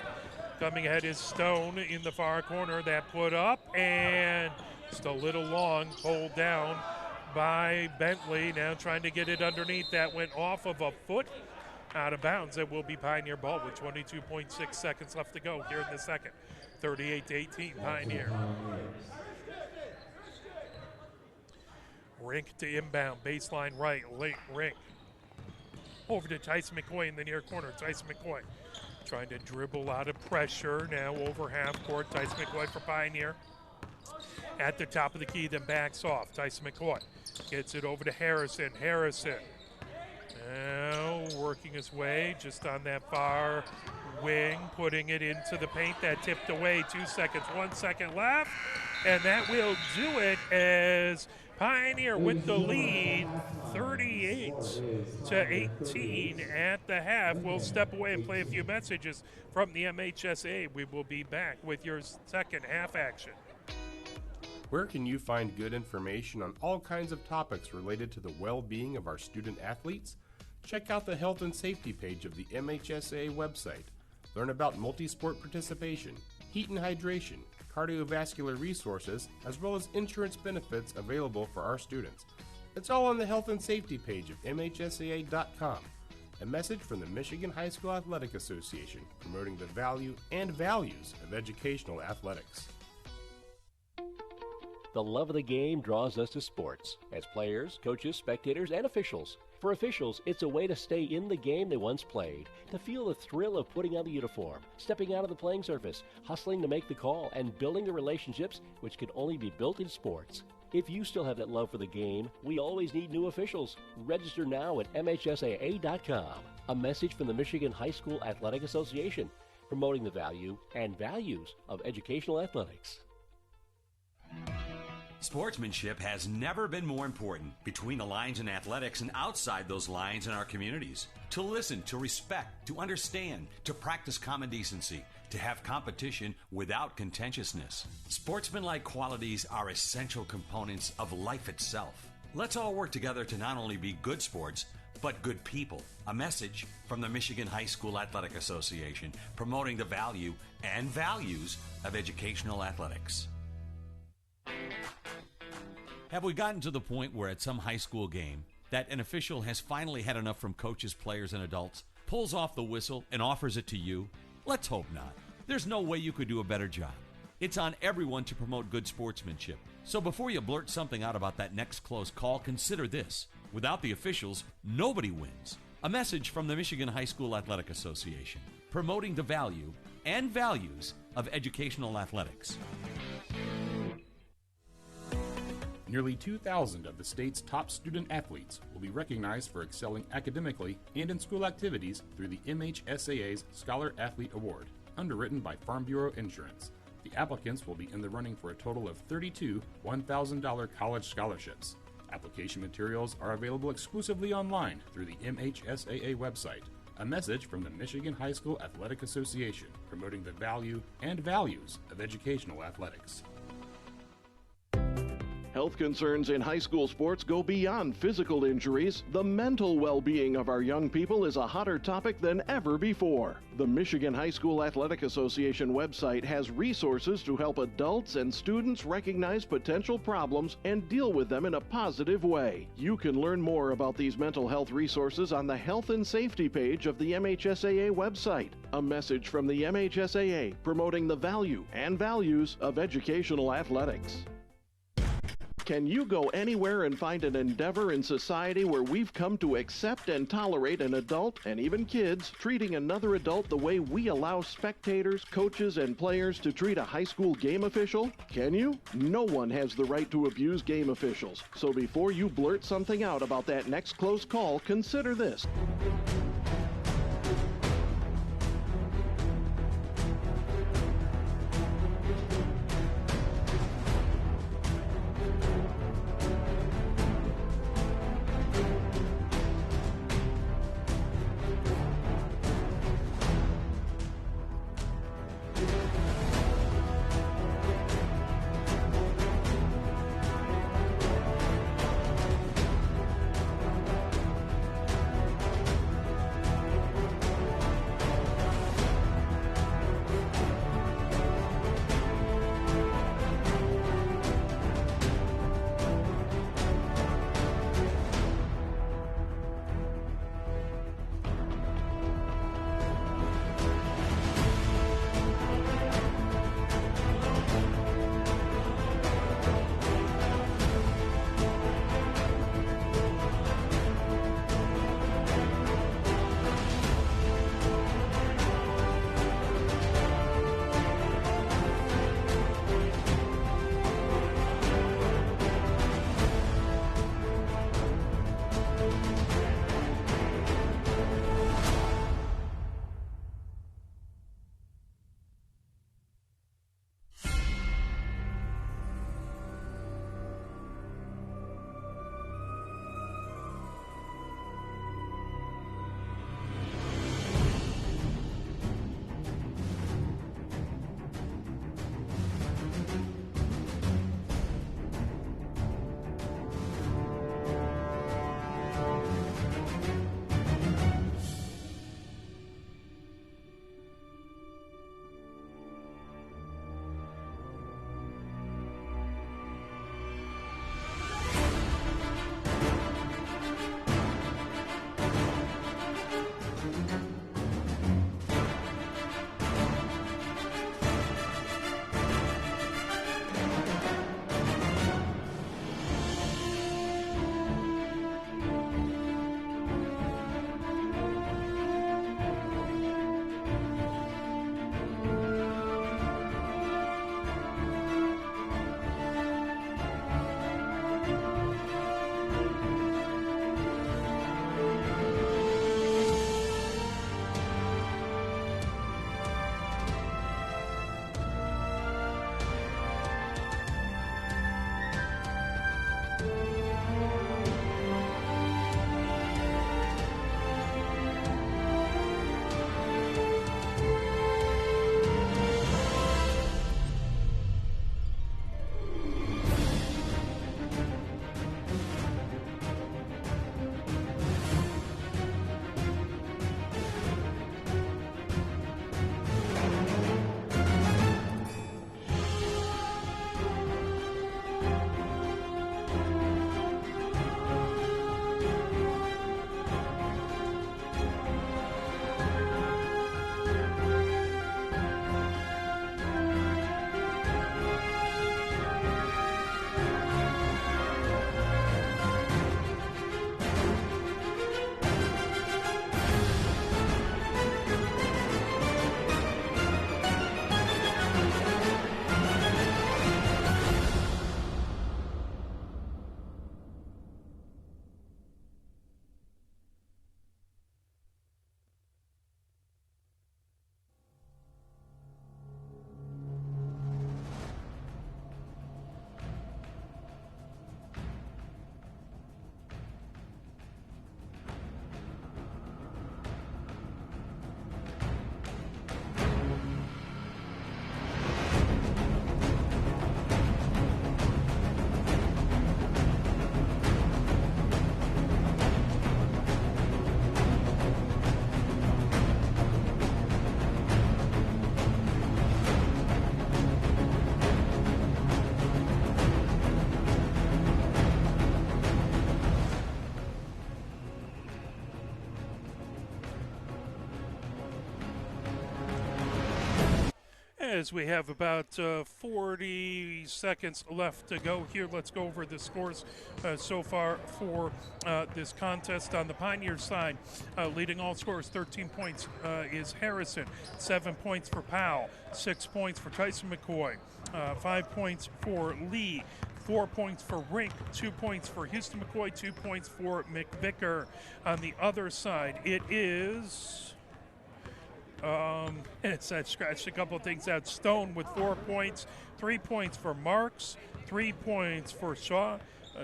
Coming ahead is Stone in the far corner. That put up and just a little long, pulled down by Bentley. Now trying to get it underneath. That went off of a foot out of bounds. It will be Pioneer ball with 22.6 seconds left to go here in the second. 38-18 Pioneer. Rink to inbound, baseline right, late Rink. Over to Tyson McCoy in the near corner. Tyson McCoy trying to dribble out of pressure. Now over half court, Tyson McCoy for Pioneer. At the top of the key, then backs off. Tyson McCoy gets it over to Harrison. Harrison now working his way just on that far wing, putting it into the paint. That tipped away. 2 seconds, 1 second left. And that will do it as Pioneer with the lead, 38-18 at the half. We'll step away and play a few messages from the MHSA. We will be back with your second half action. Where can you find good information on all kinds of topics related to the well-being of our student athletes? Check out the health and safety page of the MHSA website. Learn about multi-sport participation, heat and hydration, cardiovascular resources, as well as insurance benefits available for our students. It's all on the health and safety page of MHSAA.com. A message from the Michigan High School Athletic Association, promoting the value and values of educational athletics. The love of the game draws us to sports, as players, coaches, spectators, and officials. For officials, it's a way to stay in the game they once played, to feel the thrill of putting on the uniform, stepping out of the playing surface, hustling to make the call, and building the relationships which can only be built in sports. If you still have that love for the game, we always need new officials. Register now at MHSAA.com. A message from the Michigan High School Athletic Association, promoting the value and values of educational athletics. Sportsmanship has never been more important between the lines in athletics and outside those lines in our communities. To listen, to respect, to understand, to practice common decency, to have competition without contentiousness. Sportsmanlike qualities are essential components of life itself. Let's all work together to not only be good sports, but good people. A message from the Michigan High School Athletic Association, promoting the value and values of educational athletics. Have we gotten to the point where at some high school game that an official has finally had enough from coaches, players, and adults, pulls off the whistle, and offers it to you? Let's hope not. There's no way you could do a better job. It's on everyone to promote good sportsmanship. So before you blurt something out about that next close call, consider this. Without the officials, nobody wins. A message from the Michigan High School Athletic Association, promoting the value and values of educational athletics. Nearly 2,000 of the state's top student athletes will be recognized for excelling academically and in school activities through the MHSAA's Scholar Athlete Award, underwritten by Farm Bureau Insurance. The applicants will be in the running for a total of 32 $1,000 college scholarships. Application materials are available exclusively online through the MHSAA website. A message from the Michigan High School Athletic Association, promoting the value and values of educational athletics. Health concerns in high school sports go beyond physical injuries. The mental well-being of our young people is a hotter topic than ever before. The Michigan High School Athletic Association website has resources to help adults and students recognize potential problems and deal with them in a positive way. You can learn more about these mental health resources on the Health and Safety page of the MHSAA website. A message from the MHSAA, promoting the value and values of educational athletics. Can you go anywhere and find an endeavor in society where we've come to accept and tolerate an adult, and even kids, treating another adult the way we allow spectators, coaches, and players to treat a high school game official? Can you? No one has the right to abuse game officials. So before you blurt something out about that next close call, consider this. As we have about 40 seconds left to go here, let's go over the scores so far for this contest. On the Pioneer side, leading all scores, 13 points is Harrison, 7 points for Powell, 6 points for Tyson McCoy, 5 points for Lee, 4 points for Rink, 2 points for Houston McCoy, 2 points for McVicker. On the other side, it is... it's that scratched a couple of things out. Stone with 4 points, 3 points for Marks, 3 points for Shaw,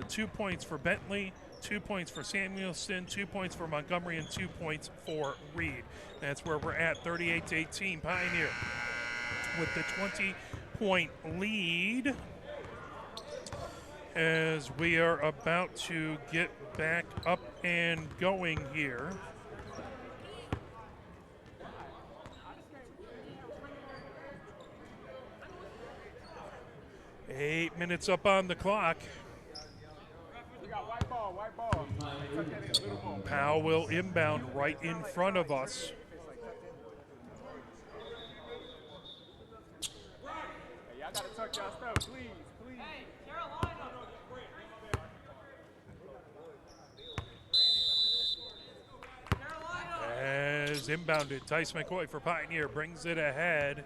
2 points for Bentley, 2 points for Samuelson, 2 points for Montgomery, and 2 points for Reed. That's where we're at, 38-18. Pioneer with the 20-point lead as we are about to get back up and going here. Eight minutes up on the clock. Powell will inbound right in front of us. Y'all gotta tuck y'all stuff, please, please. As inbounded, Tice McCoy for Pioneer brings it ahead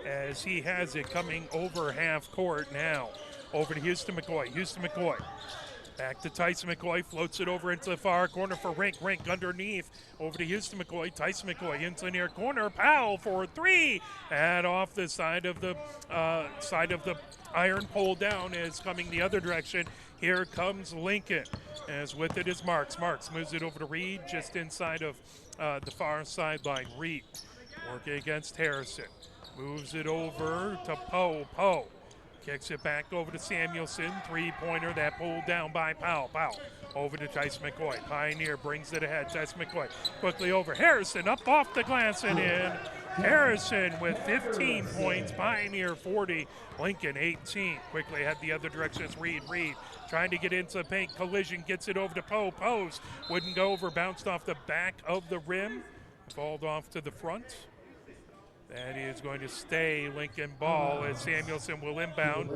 as he has it coming over half court now. Over to Houston McCoy. Houston McCoy. Back to Tyson McCoy, floats it over into the far corner for Rink. Rink underneath, over to Houston McCoy. Tyson McCoy into the near corner. Powell for three, and off the side of the iron pole down is coming the other direction. Here comes Lincoln, as with it is Marks. Marks moves it over to Reed, just inside of the far sideline. Reed working against Harrison. Moves it over to Poe. Poe kicks it back over to Samuelson. Three-pointer that pulled down by Powell. Powell over to Tyson McCoy. Pioneer brings it ahead. Tyson McCoy quickly over. Harrison up off the glass and in. Harrison with 15 points. Pioneer 40. Lincoln 18. Quickly head the other direction. It's Reed. Reed trying to get into the paint. Collision gets it over to Poe. Poe's wouldn't go over. Bounced off the back of the rim. Balled off to the front. That is going to stay Lincoln ball as Samuelson will inbound.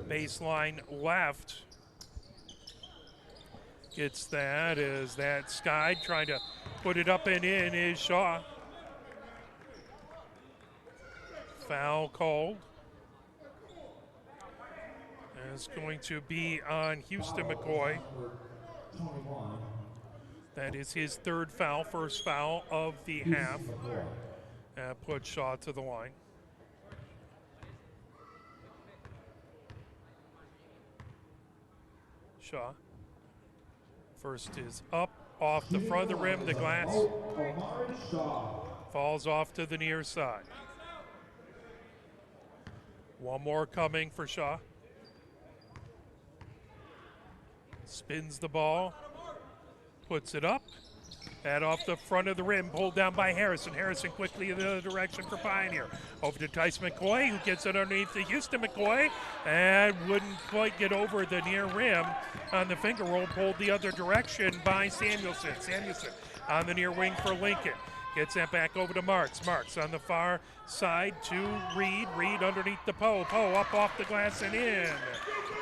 Baseline left. Gets that as that Sky trying to put it up and in is Shaw. Foul called. It's going to be on Houston McCoy. That is his third foul, first foul of the half. Put Shaw to the line. Shaw. First is up, off the front of the rim, the glass. Falls off to the near side. One more coming for Shaw. Spins the ball. Puts it up. That off the front of the rim, pulled down by Harrison. Harrison quickly in the other direction for Pioneer. Over to Tice McCoy, who gets it underneath the Houston McCoy, and wouldn't quite get over the near rim on the finger roll, pulled the other direction by Samuelson. Samuelson on the near wing for Lincoln. Gets that back over to Marks. Marks on the far side to Reed. Reed underneath the Poe. Poe up off the glass and in.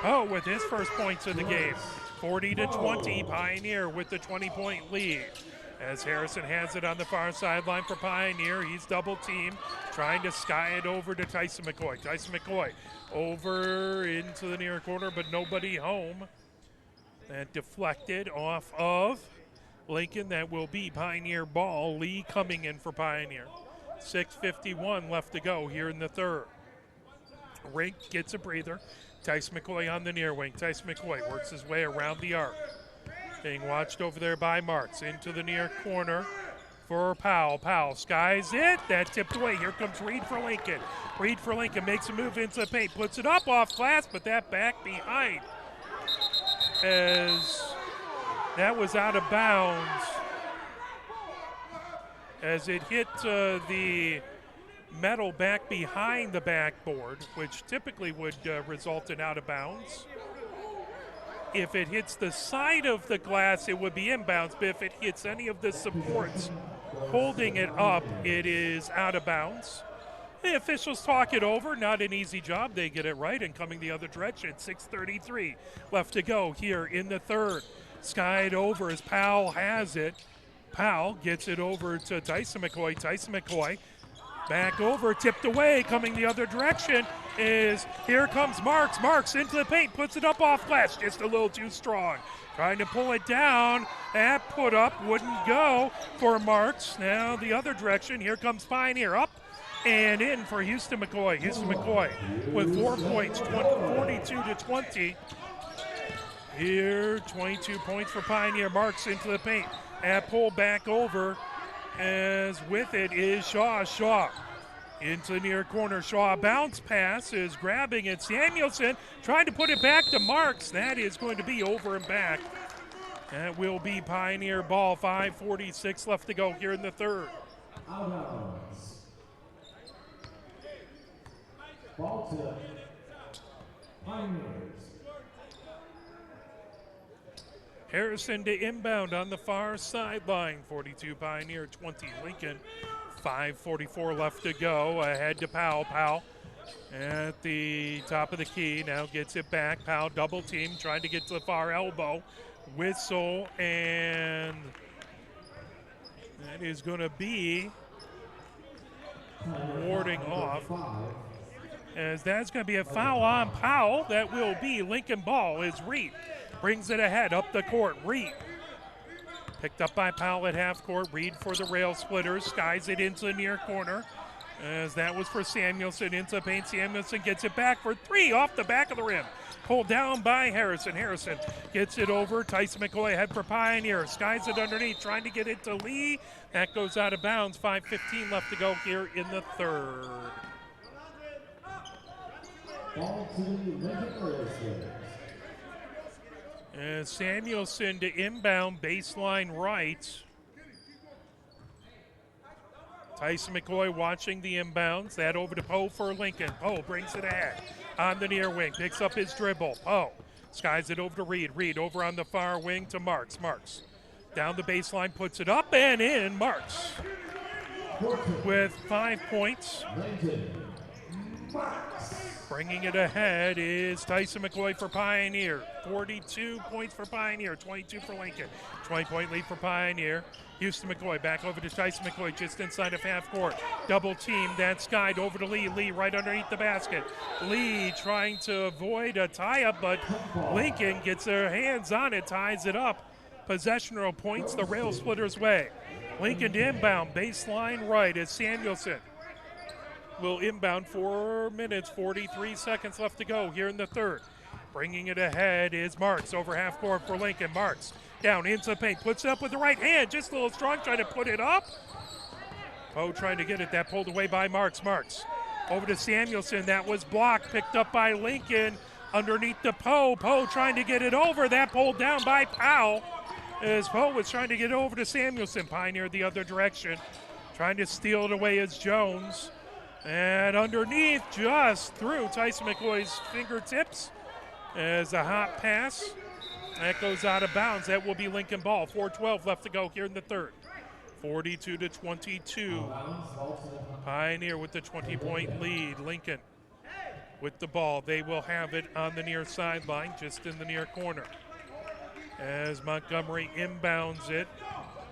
Poe with his first points of the game. 40-20, Pioneer with the 20-point lead. As Harrison has it on the far sideline for Pioneer. He's double teamed, trying to sky it over to Tyson McCoy. Tyson McCoy over into the near corner, but nobody home. That deflected off of Lincoln. That will be Pioneer ball. Lee coming in for Pioneer. 6:51 left to go here in the third. Rink gets a breather. Tyson McCoy on the near wing. Tyson McCoy works his way around the arc. Being watched over there by Marks. Into the near corner for Powell. Powell skies it. That tipped away. Here comes Reed for Lincoln. Reed for Lincoln makes a move into the paint. Puts it up off glass, but that back behind. As that was out of bounds. As it hit the metal back behind the backboard, which typically would result in out of bounds. If it hits the side of the glass, it would be inbounds, but if it hits any of the supports holding it up, it is out of bounds. The officials talk it over. Not an easy job. They get it right and coming the other direction. 6:33 left to go here in the third. Skied over as Powell has it. Powell gets it over to Tyson McCoy. Tyson McCoy back over, tipped away, coming the other direction is, here comes Marks. Marks into the paint, puts it up off glass, just a little too strong. Trying to pull it down, that put up wouldn't go for Marks. Now the other direction, here comes Pioneer, up and in for Houston McCoy. Houston McCoy with 4 points, 42-20. Here, 22 points for Pioneer. Marks into the paint. That pull back over, as with it is Shaw. Shaw into the near corner. Shaw bounce pass is grabbing it. Samuelson trying to put it back to Marks. That is going to be over and back. That will be Pioneer ball. 5:46 left to go here in the third. Out of bounds. Ball tip. Pioneers. Harrison to inbound on the far sideline. 42 Pioneer, 20 Lincoln. 5:44 left to go. Ahead to Powell. Powell at the top of the key. Now gets it back. Powell double team, trying to get to the far elbow. Whistle, and that is going to be warding off. As that's going to be a foul on Powell. That will be Lincoln ball as Reed brings it ahead up the court. Reed picked up by Powell at half court. Reed for the rail splitters. Skies it into the near corner. As that was for Samuelson into the paint. Samuelson gets it back for three off the back of the rim. Pulled down by Harrison. Harrison gets it over. Tyson McCoy ahead for Pioneer. Skies it underneath, trying to get it to Lee. That goes out of bounds. 5:15 left to go here in the third. Ball to Lincoln Racers. And Samuelson to inbound, baseline right. Tyson McCoy watching the inbounds. That over to Poe for Lincoln. Poe brings it ahead on the near wing. Picks up his dribble. Poe skies it over to Reed. Reed over on the far wing to Marks. Marks down the baseline, puts it up and in. Marks with 5 points. Bringing it ahead is Tyson McCoy for Pioneer. 42 points for Pioneer, 22 for Lincoln. 20-point lead for Pioneer. Houston McCoy back over to Tyson McCoy just inside of half court. Double team, that's skied over to Lee. Lee right underneath the basket. Lee trying to avoid a tie-up, but Lincoln gets their hands on it, ties it up. Possessional points the rail splitters way. Lincoln to inbound, baseline right as Samuelson will inbound. 4 minutes, 43 seconds left to go here in the third. Bringing it ahead is Marks over half court for Lincoln. Marks down into the paint, puts it up with the right hand, just a little strong, trying to put it up. Poe trying to get it, that pulled away by Marks. Marks over to Samuelson, that was blocked, picked up by Lincoln underneath the Poe. Poe trying to get it over, that pulled down by Powell as Poe was trying to get over to Samuelson. Pioneer the other direction, trying to steal it away as Jones. And underneath, just through Tyson McCoy's fingertips as a hot pass. That goes out of bounds. That will be Lincoln ball. 4:12 left to go here in the third. 42-22. Pioneer with the 20-point lead. Lincoln with the ball. They will have it on the near sideline, just in the near corner. As Montgomery inbounds it,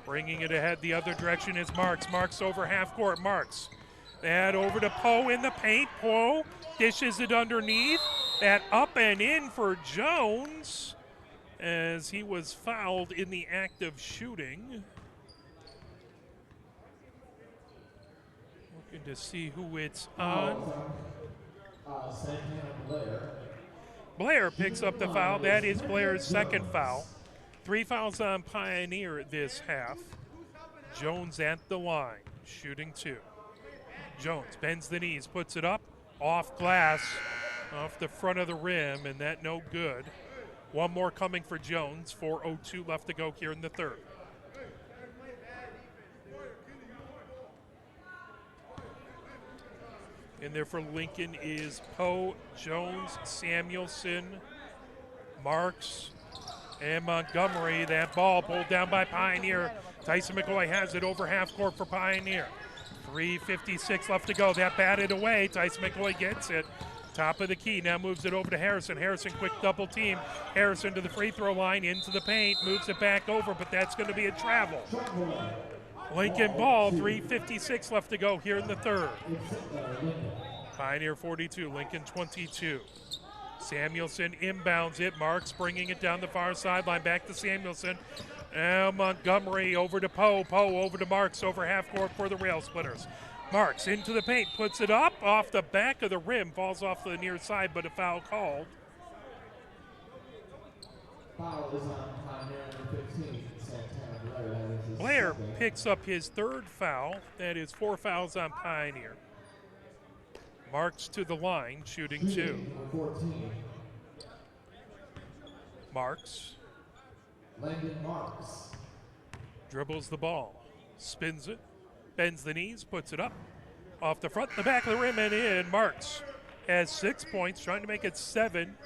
bringing it ahead the other direction is Marks. Marks over half court. Marks. That over to Poe in the paint. Poe dishes it underneath. That up and in for Jones as he was fouled in the act of shooting. Looking to see who it's on. Blair picks up the foul. That is Blair's second foul. 3 fouls on Pioneer this half. Jones at the line, shooting 2. Jones bends the knees, puts it up, off glass, off the front of the rim, and that no good. One more coming for Jones. 4:02 left to go here in the third. In there for Lincoln is Poe, Jones, Samuelson, Marks, and Montgomery. That ball pulled down by Pioneer. Tyson McCoy has it over half court for Pioneer. 3:56 left to go. That batted away. Tyson McCoy gets it. Top of the key, now moves it over to Harrison. Harrison, quick double team. Harrison to the free throw line, into the paint, moves it back over, but that's going to be a travel. Lincoln ball, 3:56 left to go here in the third. Pioneer 42, Lincoln 22. Samuelson inbounds it. Marks bringing it down the far sideline, back to Samuelson. Now Montgomery over to Poe. Poe over to Marks, over half court for the Rail Splitters. Marks into the paint, puts it up off the back of the rim, falls off the near side, but a foul called. Foul is on Pioneer number 15, Santana Blair. That is his Blair second. picks up his third foul. That is 4 fouls on Pioneer. Marks to the line, shooting 2. Shooting number 14, Marks Landon Marks. dribbles the ball, spins it, bends the knees, puts it up, off the front, the back of the rim, and in. Marks has 6 points, trying to make it 7.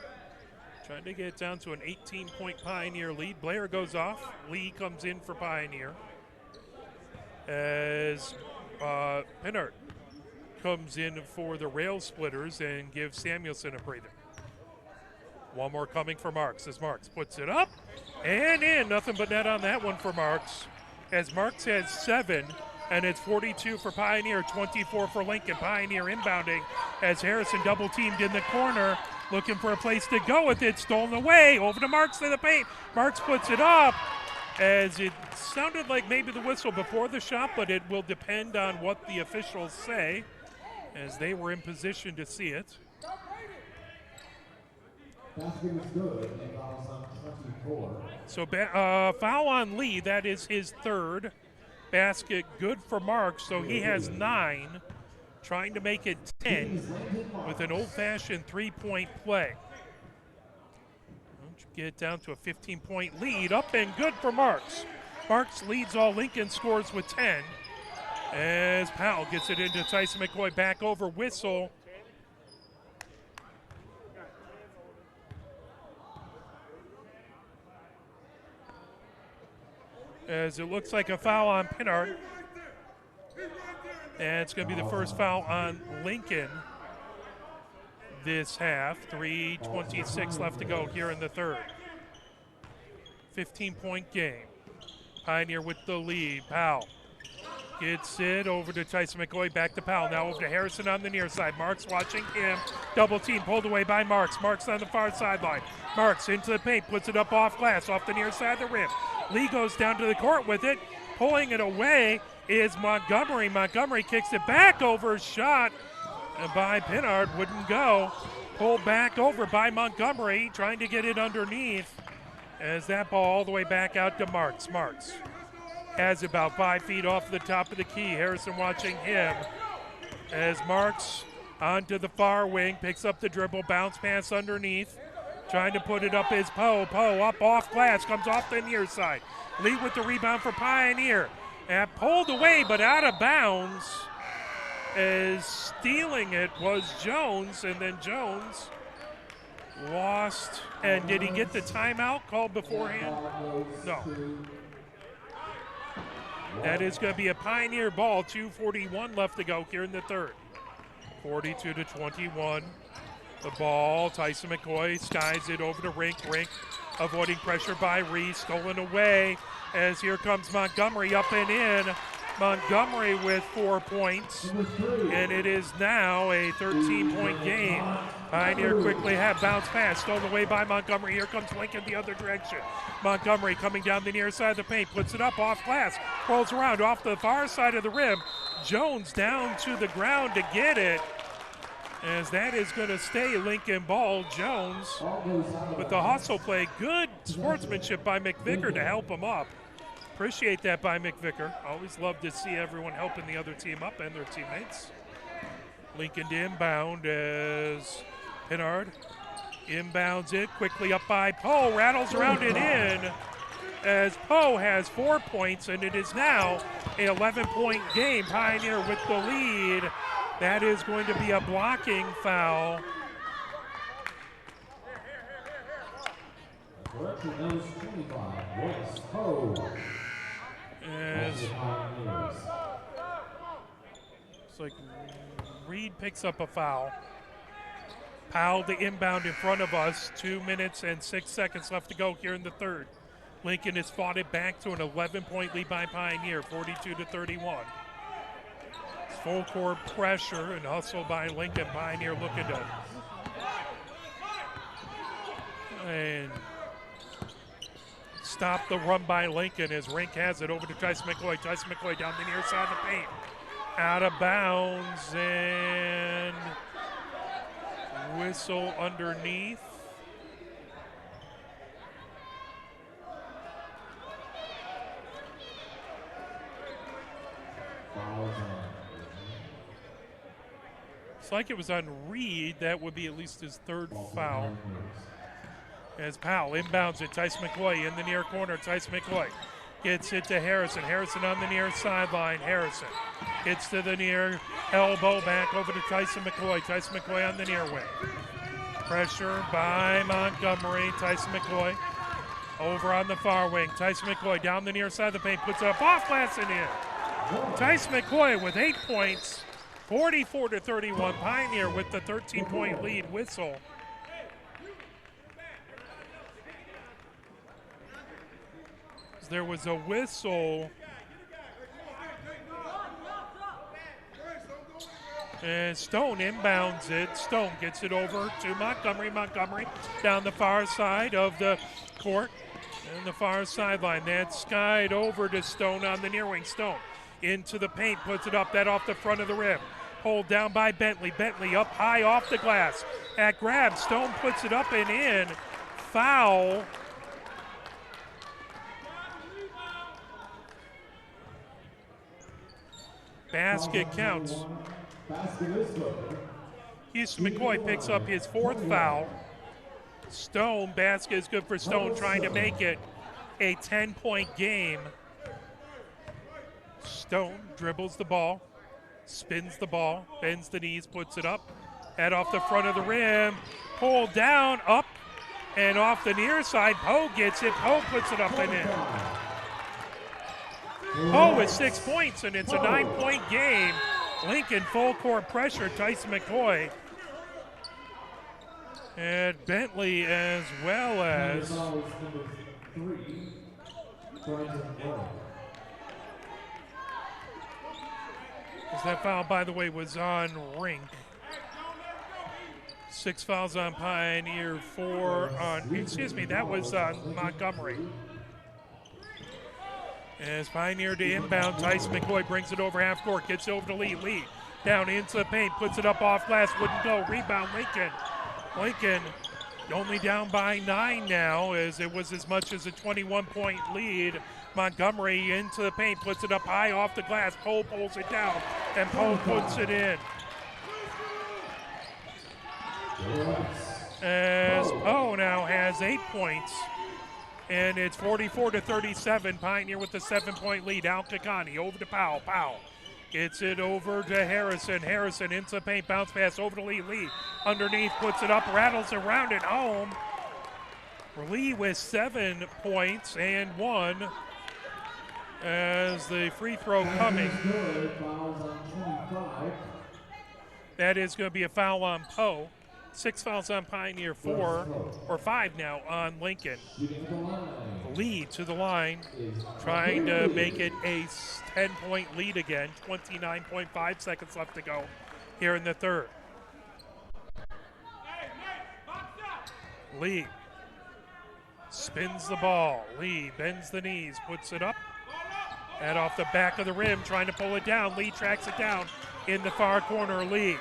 Trying to get it down to an 18-point Pioneer lead. Blair goes off. Lee comes in for Pioneer. As Pinard comes in for the Rail Splitters and gives Samuelson a breather. One more coming for Marks as Marks puts it up and in. Nothing but net on that one for Marks. As Marks has 7, and it's 42 for Pioneer, 24 for Lincoln. Pioneer inbounding as Harrison double teamed in the corner, looking for a place to go with it. Stolen away, over to Marks in the paint. Marks puts it up, as it sounded like maybe the whistle before the shot, but it will depend on what the officials say, as they were in position to see it. Basket is good, and fouls on 24. So foul on Lee, that is his third. Basket good for Marks, so he has 9, trying to make it 10 with an old-fashioned three-point play. Get it down to a 15-point lead, up and good for Marks. Marks leads all. Lincoln scores with 10. As Powell gets it into Tyson McCoy, back over, whistle. As it looks like a foul on Pinard. And it's going to be the first foul on Lincoln this half. 3:26 left to go here in the third. 15-point game. Pioneer with the lead. Powell gets it over to Tyson McCoy, back to Powell. Now over to Harrison on the near side. Marks watching him. Double team pulled away by Marks. Marks on the far sideline. Marks into the paint, puts it up off glass, off the near side of the rim. Lee goes down to the court with it. Pulling it away is Montgomery. Montgomery kicks it back over, shot by Pinard, wouldn't go. Pulled back over by Montgomery, trying to get it underneath. As that ball all the way back out to Marks. Marks has about 5 feet off the top of the key. Harrison watching him. As Marks onto the far wing, picks up the dribble, bounce pass underneath. Trying to put it up is Poe. Poe up off glass, comes off the near side. Lee with the rebound for Pioneer. And pulled away, but out of bounds. As stealing it was Jones, and then Jones lost. And did he get the timeout called beforehand? No. That is going to be a Pioneer ball. 2:41 left to go here in the third. 42-21. The ball, Tyson McCoy skies it over to Rink. Rink avoiding pressure by Reese, stolen away as here comes Montgomery up and in. Montgomery with 4 points, and it is now a 13-point game. Pioneer quickly have bounce pass, stolen away by Montgomery. Here comes Lincoln the other direction. Montgomery coming down the near side of the paint, puts it up off glass, rolls around off the far side of the rim. Jones down to the ground to get it, as that is going to stay Lincoln ball. Jones with the hustle play. Good sportsmanship by McVicker to help him up. Appreciate that by McVicker. Always love to see everyone helping the other team up and their teammates. Lincoln to inbound as Pinard inbounds it. Quickly up by Poe. Rattles around it in as Poe has 4 points, and it is now an 11-point game. Pioneer with the lead. That is going to be a blocking foul. Correction, those 25. Royce Poe. As like Reed picks up a foul. Powell the inbound in front of us. 2 minutes and 6 seconds left to go here in the third. Lincoln has fought it back to an 11-point lead by Pioneer, 42-31. It's full court pressure and hustle by Lincoln. Pioneer looking to and stop the run by Lincoln as Rink has it over to Tyson McCoy. Tyson McCoy down the near side of the paint. Out of bounds and whistle underneath. It's like it was on Reed. That would be at least his third foul. As Powell inbounds it, Tyson McCoy in the near corner. Tyson McCoy gets it to Harrison. Harrison on the near sideline. Harrison gets to the near elbow, back over to Tyson McCoy. Tyson McCoy on the near wing. Pressure by Montgomery. Tyson McCoy over on the far wing. Tyson McCoy down the near side of the paint, puts it up off glass and in. Tyson McCoy with 8 points, 44-31. Pioneer with the 13-point lead. Whistle. There was a whistle. And Stone inbounds it. Stone gets it over to Montgomery. Montgomery down the far side of the court and the far sideline. That's skied over to Stone on the near wing. Stone into the paint, puts it up, that off the front of the rim. Hold down by Bentley. Bentley up high off the glass. At grab, Stone puts it up and in. Foul. Basket counts. Houston McCoy picks up his 4th foul. Stone, basket is good for Stone, trying to make it a 10-point game. Stone dribbles the ball, spins the ball, bends the knees, puts it up. Head off the front of the rim, pulled down, up, and off the near side. Poe gets it. Poe puts it up and in. Poe with 6 points, and it's a 9-point game. Lincoln full court pressure. Tyson McCoy and Bentley as well as that foul, by the way, was on Rink. 6 fouls on Pioneer, 4 on, excuse me, that was on Montgomery. As Pioneer to inbound, Tyson McCoy brings it over half court, gets over to Lee. Lee down into the paint, puts it up off glass, wouldn't go. Rebound, Lincoln. Lincoln only down by 9 now, as it was as much as a 21-point lead. Montgomery into the paint, puts it up high off the glass. Poe pulls it down, and Poe puts it in. As Poe now has 8 points. And it's 44-37. Pioneer with the 7-point lead. Al Kakani over to Powell. Powell gets it over to Harrison. Harrison into the paint. Bounce pass over to Lee. Lee underneath, puts it up, rattles around it home. Lee with 7 points and 1 as the free throw coming. That is going to be a foul on Poe. 6 fouls on Pioneer, 4 or 5 now on Lincoln. Lee to the line, trying to make it a 10-point lead again. 29.5 seconds left to go here in the third. Lee spins the ball. Lee bends the knees, puts it up. And off the back of the rim, trying to pull it down. Lee tracks it down in the far corner. Lee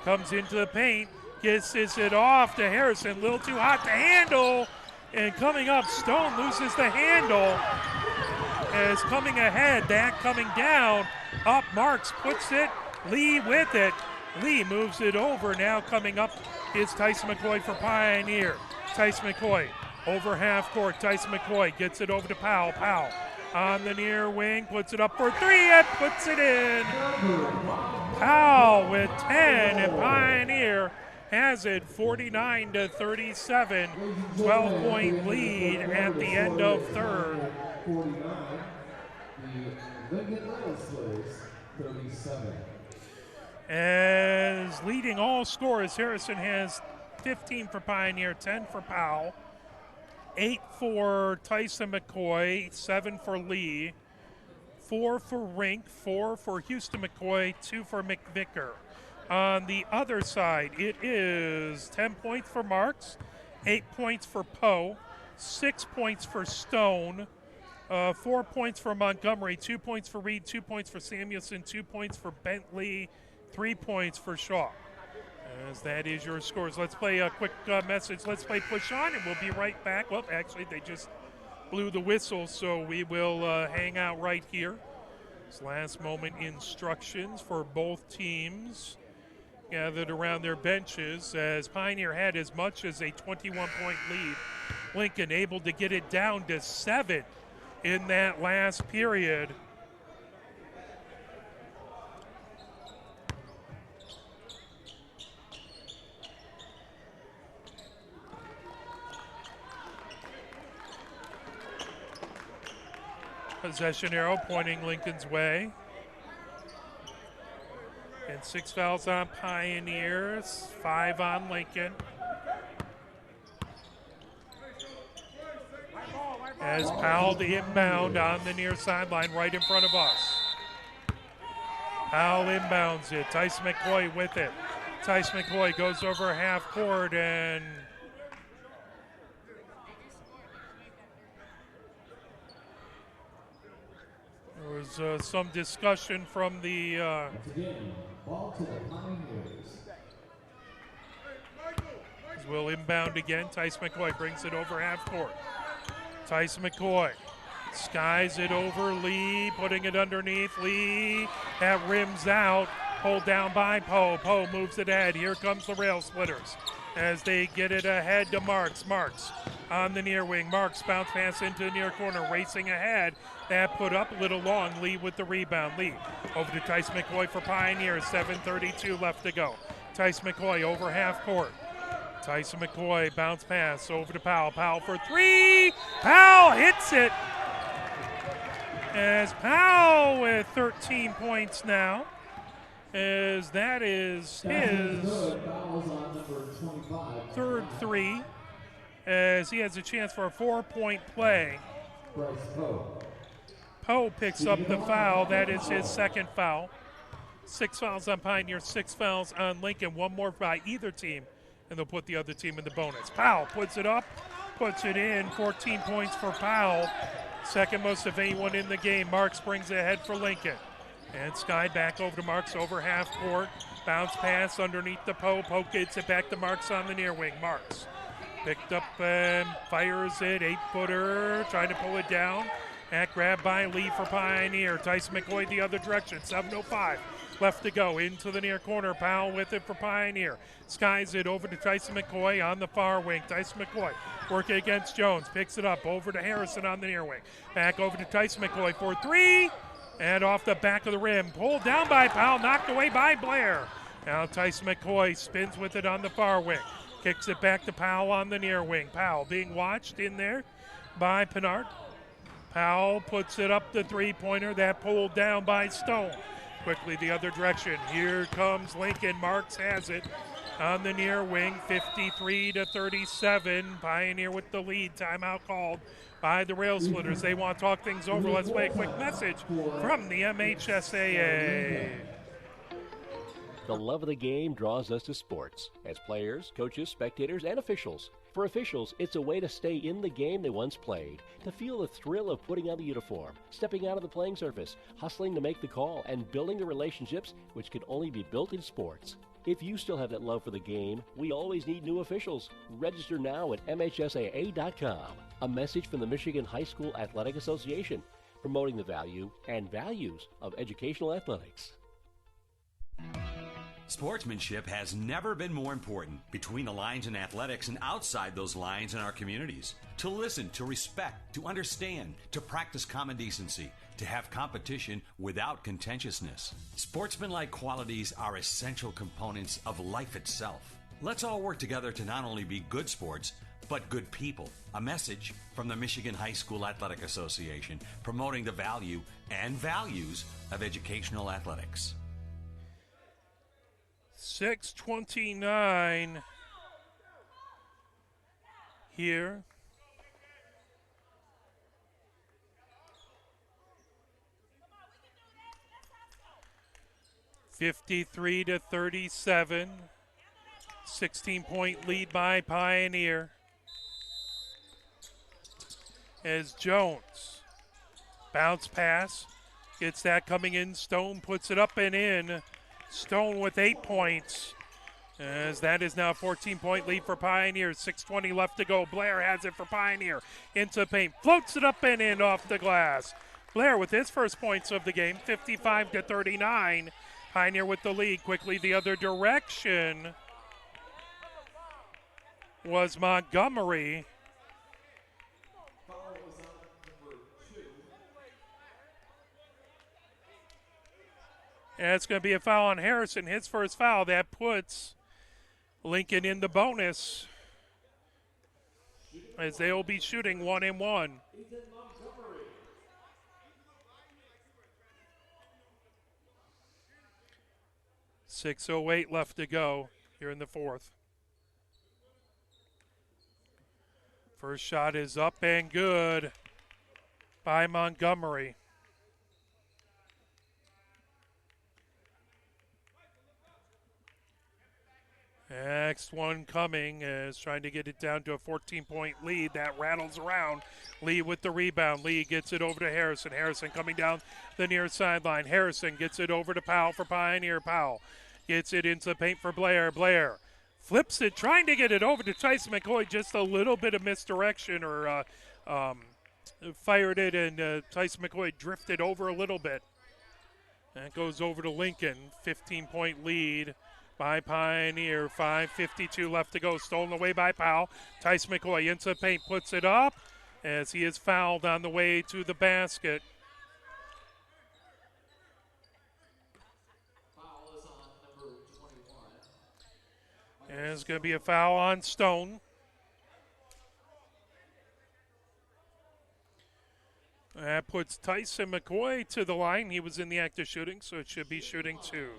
comes into the paint. Gets it off to Harrison, a little too hot to handle, and coming up, Stone loses the handle. As coming ahead, that coming down, up Marks puts it, Lee with it. Lee moves it over, now coming up is Tyson McCoy for Pioneer. Tyson McCoy over half court, Tyson McCoy gets it over to Powell. Powell on the near wing, puts it up for 3 and puts it in. Powell with 10 and Pioneer has it 49-37, 12-point lead at the end of third. 49, the Lincoln Rattlesnakes 37. As leading all scorers, Harrison has 15 for Pioneer, 10 for Powell, 8 for Tyson McCoy, 7 for Lee, 4 for Rink, 4 for Houston McCoy, 2 for McVicker. On the other side, it is 10 points for Marks, 8 points for Poe, 6 points for Stone, 4 points for Montgomery, 2 points for Reed, 2 points for Samuelson, 2 points for Bentley, 3 points for Shaw. As that is your scores. Let's play a quick message. Let's play Push On, and we'll be right back. Well, actually, they just blew the whistle, so we will hang out right here. It's last moment instructions for both teams gathered around their benches as Pioneer had as much as a 21-point lead. Lincoln able to get it down to 7 in that last period. Possession arrow pointing Lincoln's way. And 6 fouls on Pioneers, 5 on Lincoln. As Powell the inbound on the near sideline right in front of us. Powell inbounds it. Tyson McCoy with it. Tyson McCoy goes over half court and there was some discussion from the Ball to the Pioneers. Will inbound again. Tyson McCoy brings it over half court. Tyson McCoy skies it over Lee, putting it underneath Lee. That rims out. Pulled down by Poe. Poe moves it ahead. Here comes the Rail Splitters as they get it ahead to Marks. Marks on the near wing. Marks bounce pass into the near corner, racing ahead. That put up a little long. Lee with the rebound. Lee over to Tyson McCoy for Pioneers. 7:32 left to go. Tyson McCoy over half court. Tyson McCoy bounce pass over to Powell. Powell for 3. Powell hits it. As Powell with 13 points now. As that is his third 3. As he has a chance for a 4-point play. Poe picks up the foul. That is his second foul. 6 fouls on Pioneer, 6 fouls on Lincoln. 1 more by either team, and they'll put the other team in the bonus. Powell puts it up, puts it in. 14 points for Powell. Second most of anyone in the game. Marks brings it ahead for Lincoln. And Sky back over to Marks over half court. Bounce pass underneath the Poe. Poe gets it back to Marks on the near wing. Marks picked up and fires it. 8-footer, trying to pull it down. That grab by Lee for Pioneer. Tyson McCoy the other direction. 7:05 left to go. Into the near corner. Powell with it for Pioneer. Skies it over to Tyson McCoy on the far wing. Tyson McCoy working against Jones. Picks it up over to Harrison on the near wing. Back over to Tyson McCoy for 3. And off the back of the rim. Pulled down by Powell. Knocked away by Blair. Now Tyson McCoy spins with it on the far wing. Kicks it back to Powell on the near wing. Powell being watched in there by Pinard. Powell puts it up the 3-pointer. That pulled down by Stone. Quickly the other direction. Here comes Lincoln. Marks has it on the near wing. 53-37. Pioneer with the lead. Timeout called by the Rail Splitters. They want to talk things over. Let's play a quick message from the MHSAA. The love of the game draws us to sports as players, coaches, spectators, and officials. For officials, it's a way to stay in the game they once played, to feel the thrill of putting on the uniform, stepping out of the playing surface, hustling to make the call, and building the relationships which can only be built in sports. If you still have that love for the game, we always need new officials. Register now at MHSAA.com. A message from the Michigan High School Athletic Association, promoting the value and values of educational athletics. Sportsmanship has never been more important between the lines in athletics and outside those lines in our communities. To listen, to respect, to understand, to practice common decency, to have competition without contentiousness. Sportsmanlike qualities are essential components of life itself. Let's all work together to not only be good sports, but good people. A message from the Michigan High School Athletic Association, promoting the value and values of educational athletics. 6:29 here. (53-37). 16-point lead by Pioneer. As Jones bounce pass, gets that coming in. Stone puts it up and in. Stone with 8 points. As that is now a 14-point lead for Pioneer. 6:20 left to go. Blair has it for Pioneer. Into paint. Floats it up and in off the glass. Blair with his first points of the game. 55-39. Pioneer with the lead. Quickly the other direction was Montgomery. And it's going to be a foul on Harrison. His first foul. That puts Lincoln in the bonus, as they will be shooting 1-1. 6:08 left to go here in the fourth. First shot is up and good by Montgomery. Next one coming is trying to get it down to a 14-point lead. That rattles around. Lee with the rebound. Lee gets it over to Harrison. Harrison coming down the near sideline. Harrison gets it over to Powell for Pioneer. Powell gets it into the paint for Blair. Blair flips it, trying to get it over to Tyson McCoy. Just a little bit of misdirection, or fired it, and Tyson McCoy drifted over a little bit. And it goes over to Lincoln. 15-point lead by Pioneer. 5:52 left to go. Stolen away by Powell. Tyson McCoy into the paint, puts it up as he is fouled on the way to the basket. Foul is on number 21. And it's going to be a foul on Stone. That puts Tyson McCoy to the line. He was in the act of shooting, so it should be shooting two.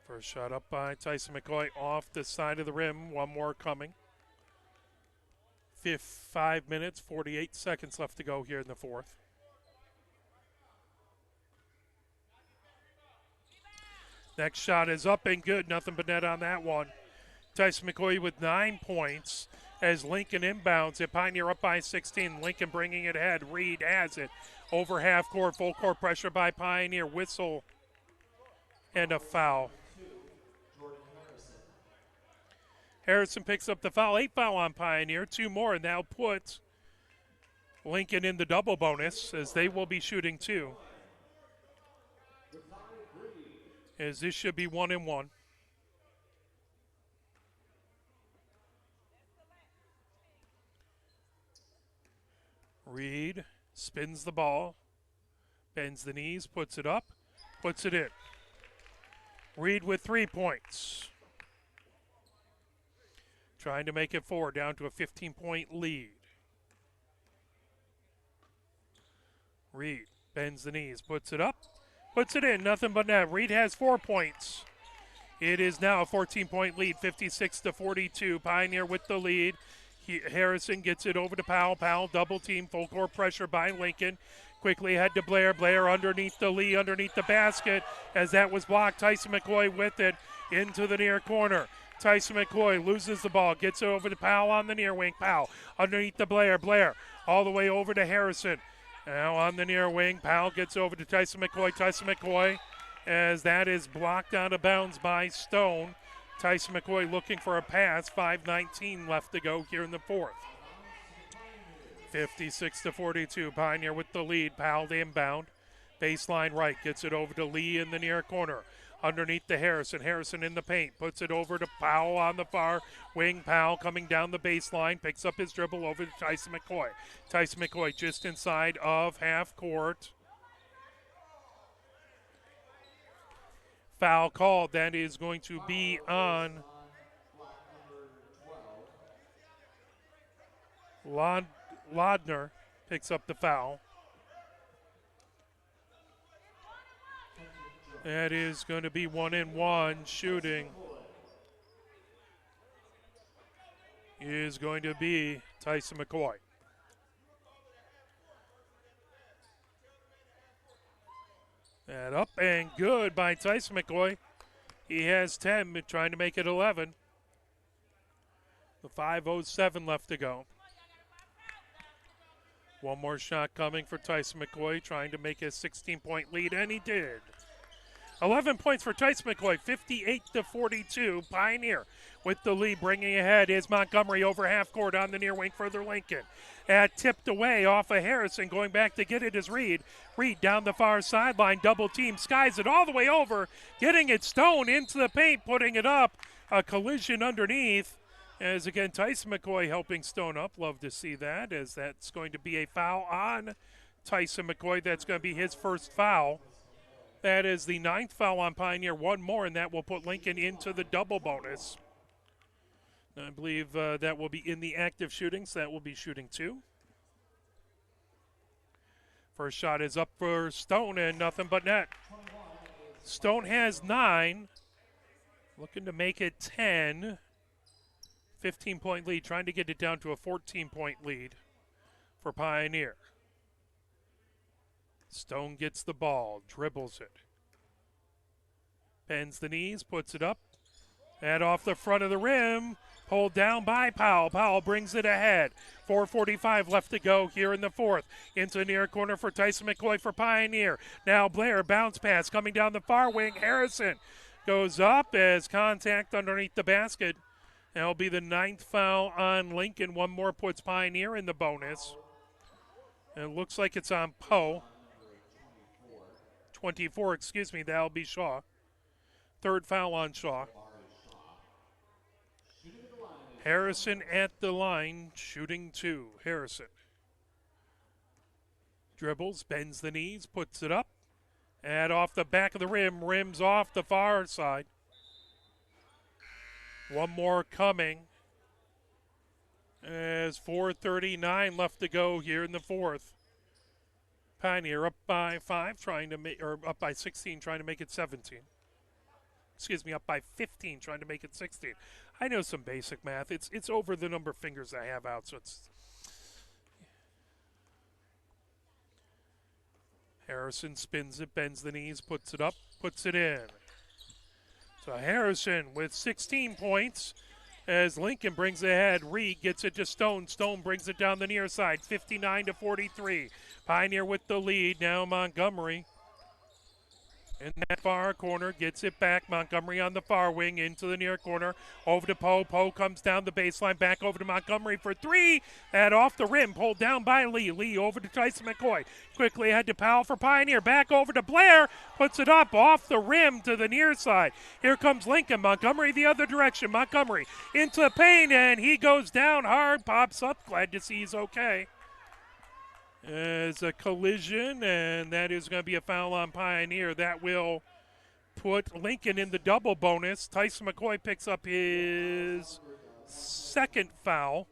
First shot up by Tyson McCoy off the side of the rim. One more coming. 5 minutes, 48 seconds left to go here in the fourth. Next shot is up and good. Nothing but net on that one. Tyson McCoy with 9 points as Lincoln inbounds it. Pioneer up by 16. Lincoln bringing it ahead. Reed has it. Over half court. Full court pressure by Pioneer. Whistle and a foul. Harrison picks up the foul. 8 foul on Pioneer. 2 more, and now puts Lincoln in the double bonus, as they will be shooting 2. As this should be 1-1. Reed spins the ball, bends the knees, puts it up, puts it in. Reed with 3 points. Trying to make it 4, down to a 15-point lead. Reed bends the knees, puts it up, puts it in, nothing but net. Reed has 4 points. It is now a 14-point lead, 56-42. Pioneer with the lead. Harrison gets it over to Powell. Powell double team, full court pressure by Lincoln. Quickly head to Blair. Blair underneath the Lee, underneath the basket, as that was blocked. Tyson McCoy with it into the near corner. Tyson McCoy loses the ball, gets it over to Powell on the near wing. Powell underneath the Blair. Blair all the way over to Harrison. Now on the near wing, Powell gets over to Tyson McCoy. Tyson McCoy, as that is blocked out of bounds by Stone. Tyson McCoy looking for a pass. 5:19 left to go here in the fourth. 56-42. Pioneer with the lead. Powell to inbound. Baseline right. Gets it over to Lee in the near corner. Underneath to Harrison. Harrison in the paint. Puts it over to Powell on the far wing. Powell coming down the baseline. Picks up his dribble over to Tyson McCoy. Tyson McCoy just inside of half court. Foul called. That is going to be on Lodner. Picks up the foul. That is going to be 1-1. Shooting is going to be Tyson McCoy. And up and good by Tyson McCoy. He has 10, trying to make it 11. The 5:07 left to go. One more shot coming for Tyson McCoy, trying to make a 16-point lead, and he did. 11 points for Tyson McCoy, 58-42. Pioneer with the lead, bringing ahead is Montgomery over half court on the near wing for Lincoln. Tipped away off of Harrison, going back to get it is Reed. Reed down the far sideline, double team, skies it all the way over, getting it Stone into the paint, putting it up. A collision underneath. As again, Tyson McCoy helping Stone up. Love to see that, as that's going to be a foul on Tyson McCoy. That's going to be his first foul. That is the 9th foul on Pioneer. One more, and that will put Lincoln into the double bonus. I believe that will be in the active shooting, so that will be shooting 2. First shot is up for Stone, and nothing but net. Stone has 9. Looking to make it 10. 15-point lead, trying to get it down to a 14-point lead for Pioneer. Stone gets the ball, dribbles it. Bends the knees, puts it up. And off the front of the rim, pulled down by Powell. Powell brings it ahead. 4:45 left to go here in the fourth. Into the near corner for Tyson McCoy for Pioneer. Now Blair, bounce pass coming down the far wing. Harrison goes up as contact underneath the basket. That'll be the 9th foul on Lincoln. One more puts Pioneer in the bonus. And it looks like it's on Poe. 24, that'll be Shaw. 3rd foul on Shaw. Harrison at the line, shooting 2. Harrison dribbles, bends the knees, puts it up. And off the back of the rim, rims off the far side. One more coming. As 4:39 left to go here in the fourth. Pioneer up by 5, trying to make, or up by 16, trying to make it 17. Up by 15, trying to make it 16. I know some basic math. It's over the number of fingers I have out, so it's. Harrison spins it, bends the knees, puts it up, puts it in. So Harrison with 16 points as Lincoln brings it ahead. Reed gets it to Stone. Stone brings it down the near side, 59-43. Pioneer with the lead. Now Montgomery in that far corner, gets it back. Montgomery on the far wing, into the near corner, over to Poe. Poe comes down the baseline, back over to Montgomery for 3. And off the rim, pulled down by Lee. Lee over to Tyson McCoy. Quickly ahead to Powell for Pioneer. Back over to Blair. Puts it up off the rim to the near side. Here comes Lincoln. Montgomery the other direction. Montgomery into the paint, and he goes down hard. Pops up. Glad to see he's okay. As a collision, and that is going to be a foul on Pioneer. That will put Lincoln in the double bonus. Tyson McCoy picks up his 2nd foul.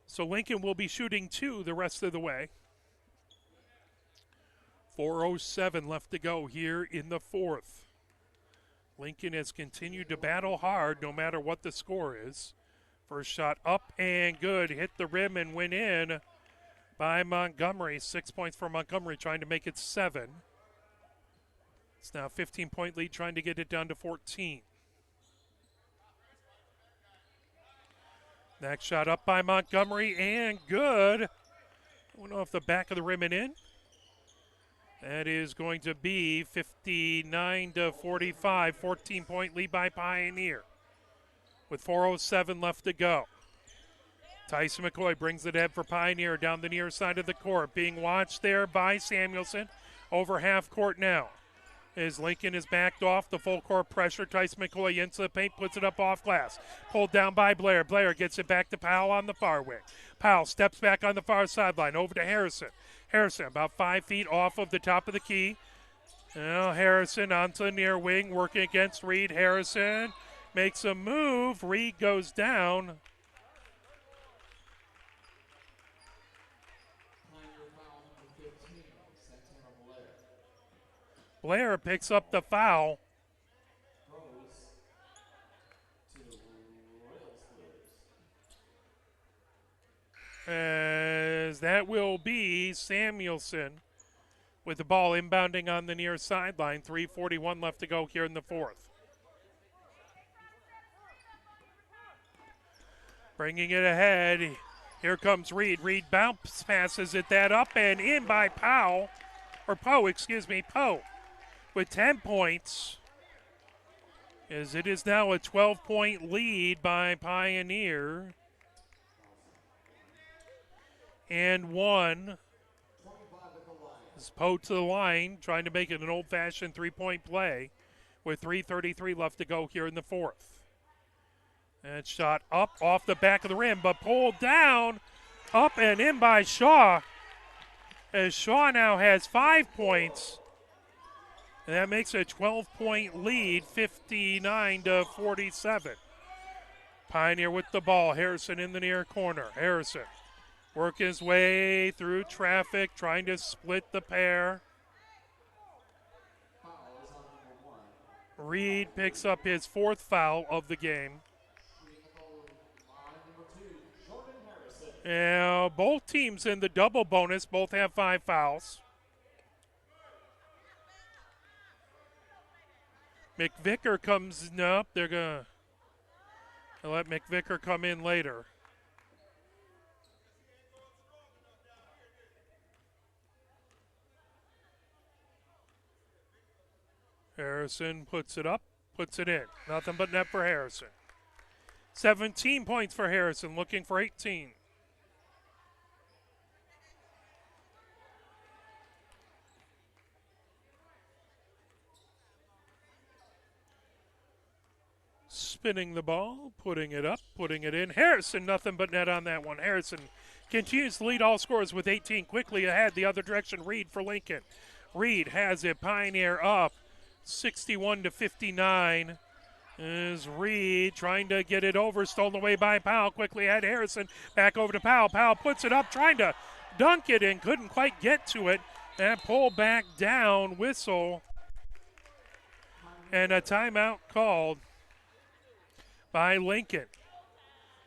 So Lincoln will be shooting 2 the rest of the way. 4:07 left to go here in the fourth. Lincoln has continued to battle hard no matter what the score is. First shot up and good. Hit the rim and went in by Montgomery. 6 points for Montgomery, trying to make it 7. It's now a 15-point lead, trying to get it down to 14. Next shot up by Montgomery, and good. Went off the back of the rim and in. That is going to be 59-45, 14-point lead by Pioneer with 4:07 left to go. Tyson McCoy brings it ahead for Pioneer down the near side of the court, being watched there by Samuelson. Over half court now. As Lincoln is backed off the full court pressure, Tyson McCoy into the paint, puts it up off glass. Pulled down by Blair. Blair gets it back to Powell on the far wing. Powell steps back on the far sideline, over to Harrison. Harrison about 5 feet off of the top of the key. Now Harrison onto the near wing, working against Reed. Harrison makes a move. Reed goes down. Blair picks up the foul. As that will be Samuelson with the ball inbounding on the near sideline. 3:41 left to go here in the fourth. Bringing it ahead. Here comes Reed. Reed bounce passes it that up and in by Poe with 10 points. As it is now a 12-point lead by Pioneer. And one. Is Poe to the line, trying to make it an old-fashioned three-point play with 3:33 left to go here in the fourth. And shot up off the back of the rim, but pulled down, up and in by Shaw. As Shaw now has 5 points. And that makes a 12-point lead, 59-47. Pioneer with the ball. Harrison in the near corner. Harrison working his way through traffic, trying to split the pair. Reed picks up his 4th foul of the game. Now, both teams in the double bonus both have 5 fouls. McVicker comes up. They're going to let McVicker come in later. Harrison puts it up, puts it in. Nothing but net for Harrison. 17 points for Harrison, looking for 18. Spinning the ball, putting it up, putting it in. Harrison, nothing but net on that one. Harrison continues to lead all scorers with 18. Quickly ahead, the other direction, Reed for Lincoln. Reed has it, Pioneer up, 61-59. Is Reed trying to get it over, stolen away by Powell. Quickly ahead, Harrison, back over to Powell. Powell puts it up, trying to dunk it and couldn't quite get to it. And pull back down, whistle. And a timeout called by Lincoln.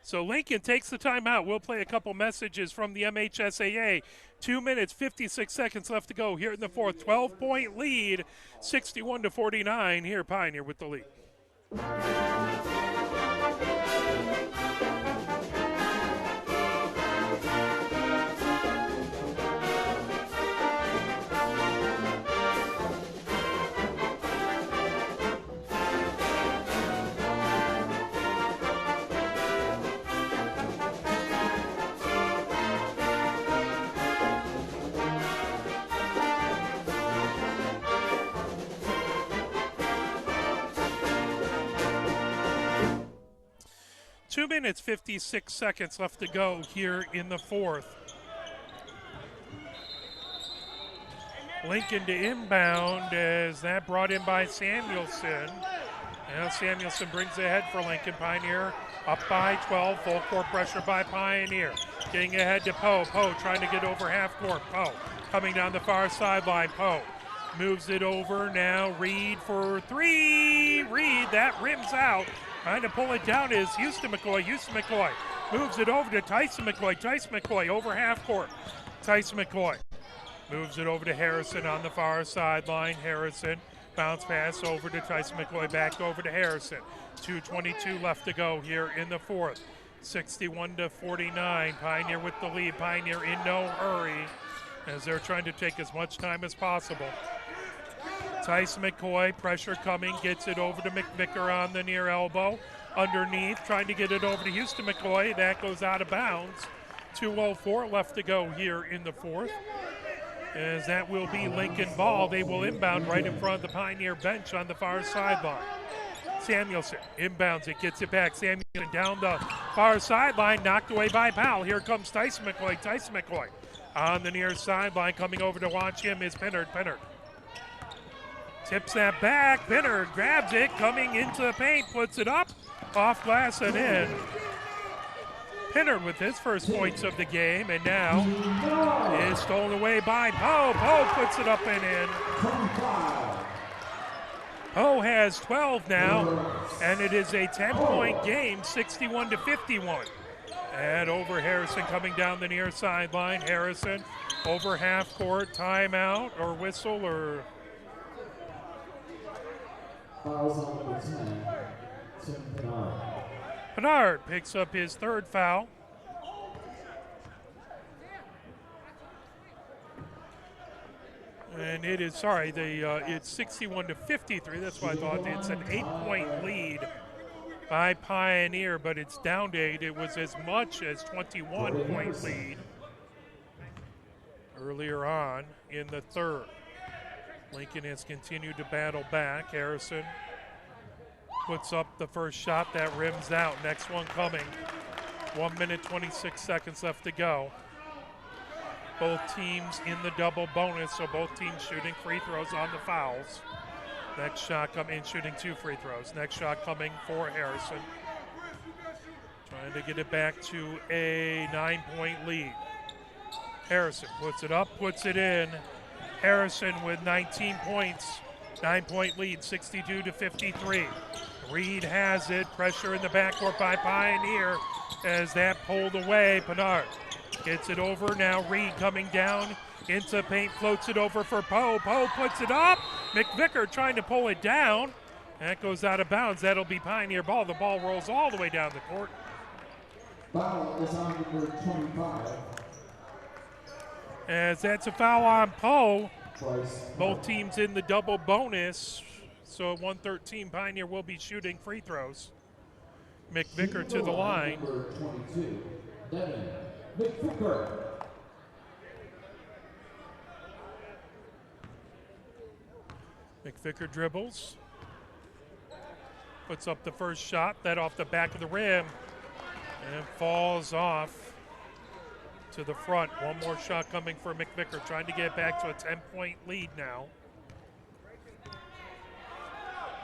So Lincoln takes the timeout. We'll play a couple messages from the MHSAA. 2 minutes, 56 seconds left to go here in the fourth. 12-point lead, 61-49. Here, Pioneer with the lead. 2 minutes, 56 seconds left to go here in the fourth. Lincoln to inbound as that brought in by Samuelson. Now Samuelson brings it ahead for Lincoln. Pioneer up by 12. Full court pressure by Pioneer. Getting ahead to Poe. Poe trying to get over half court. Poe coming down the far sideline. Poe moves it over now. Reed for three. Reed, that rims out. Trying to pull it down is Houston McCoy. Houston McCoy moves it over to Tyson McCoy. Tyson McCoy over half court. Tyson McCoy moves it over to Harrison on the far sideline. Harrison bounce pass over to Tyson McCoy. Back over to Harrison. 2:22 left to go here in the fourth. 61-49. Pioneer with the lead. Pioneer in no hurry as they're trying to take as much time as possible. Tyson McCoy, pressure coming, gets it over to McVicker on the near elbow. Underneath, trying to get it over to Houston McCoy. That goes out of bounds. 2:04 left to go here in the fourth. As that will be Lincoln ball. They will inbound right in front of the Pioneer bench on the far sideline. Samuelson inbounds it, gets it back. Samuelson down the far sideline, knocked away by Powell. Here comes Tyson McCoy. Tyson McCoy on the near sideline, coming over to watch him is Pinnard. Pinnard tips that back. Pinnard grabs it, coming into the paint, puts it up, off glass and in. Pinnard with his first points of the game, and now is stolen away by Poe. Poe puts it up and in. Poe has 12 now, and it is a 10-point game, 61-51. And over Harrison coming down the near sideline. Harrison over half court, timeout or whistle or... Fouls on number 10, Tim Pinard. Pinard picks up his third foul. And it is, it's 61-53. That's why I thought it's an 8-point lead by Pioneer, but it's down to 8. It was as much as 21-point lead earlier on in the third. Lincoln has continued to battle back. Harrison puts up the first shot that rims out. Next one coming. 1 minute, 26 seconds left to go. Both teams in the double bonus, so both teams shooting free throws on the fouls. Next shot coming in, shooting 2 free throws. Next shot coming for Harrison. Trying to get it back to a 9-point lead. Harrison puts it up, puts it in. Harrison with 19 points. 9-point lead, 62-53. Reed has it. Pressure in the backcourt by Pioneer as that pulled away. Pinard gets it over now. Reed coming down into paint, floats it over for Poe. Poe puts it up. McVicker trying to pull it down. That goes out of bounds. That'll be Pioneer ball. The ball rolls all the way down the court. Foul is on number 25. As that's a foul on Poe. Twice. Both teams in the double bonus. So 113, Pioneer will be shooting free throws. McVicker to the line. Number 22, Devin McVicker. McVicker dribbles. Puts up the first shot. That off the back of the rim. And falls off to the front. One more shot coming for McVicker. Trying to get back to a 10-point lead now.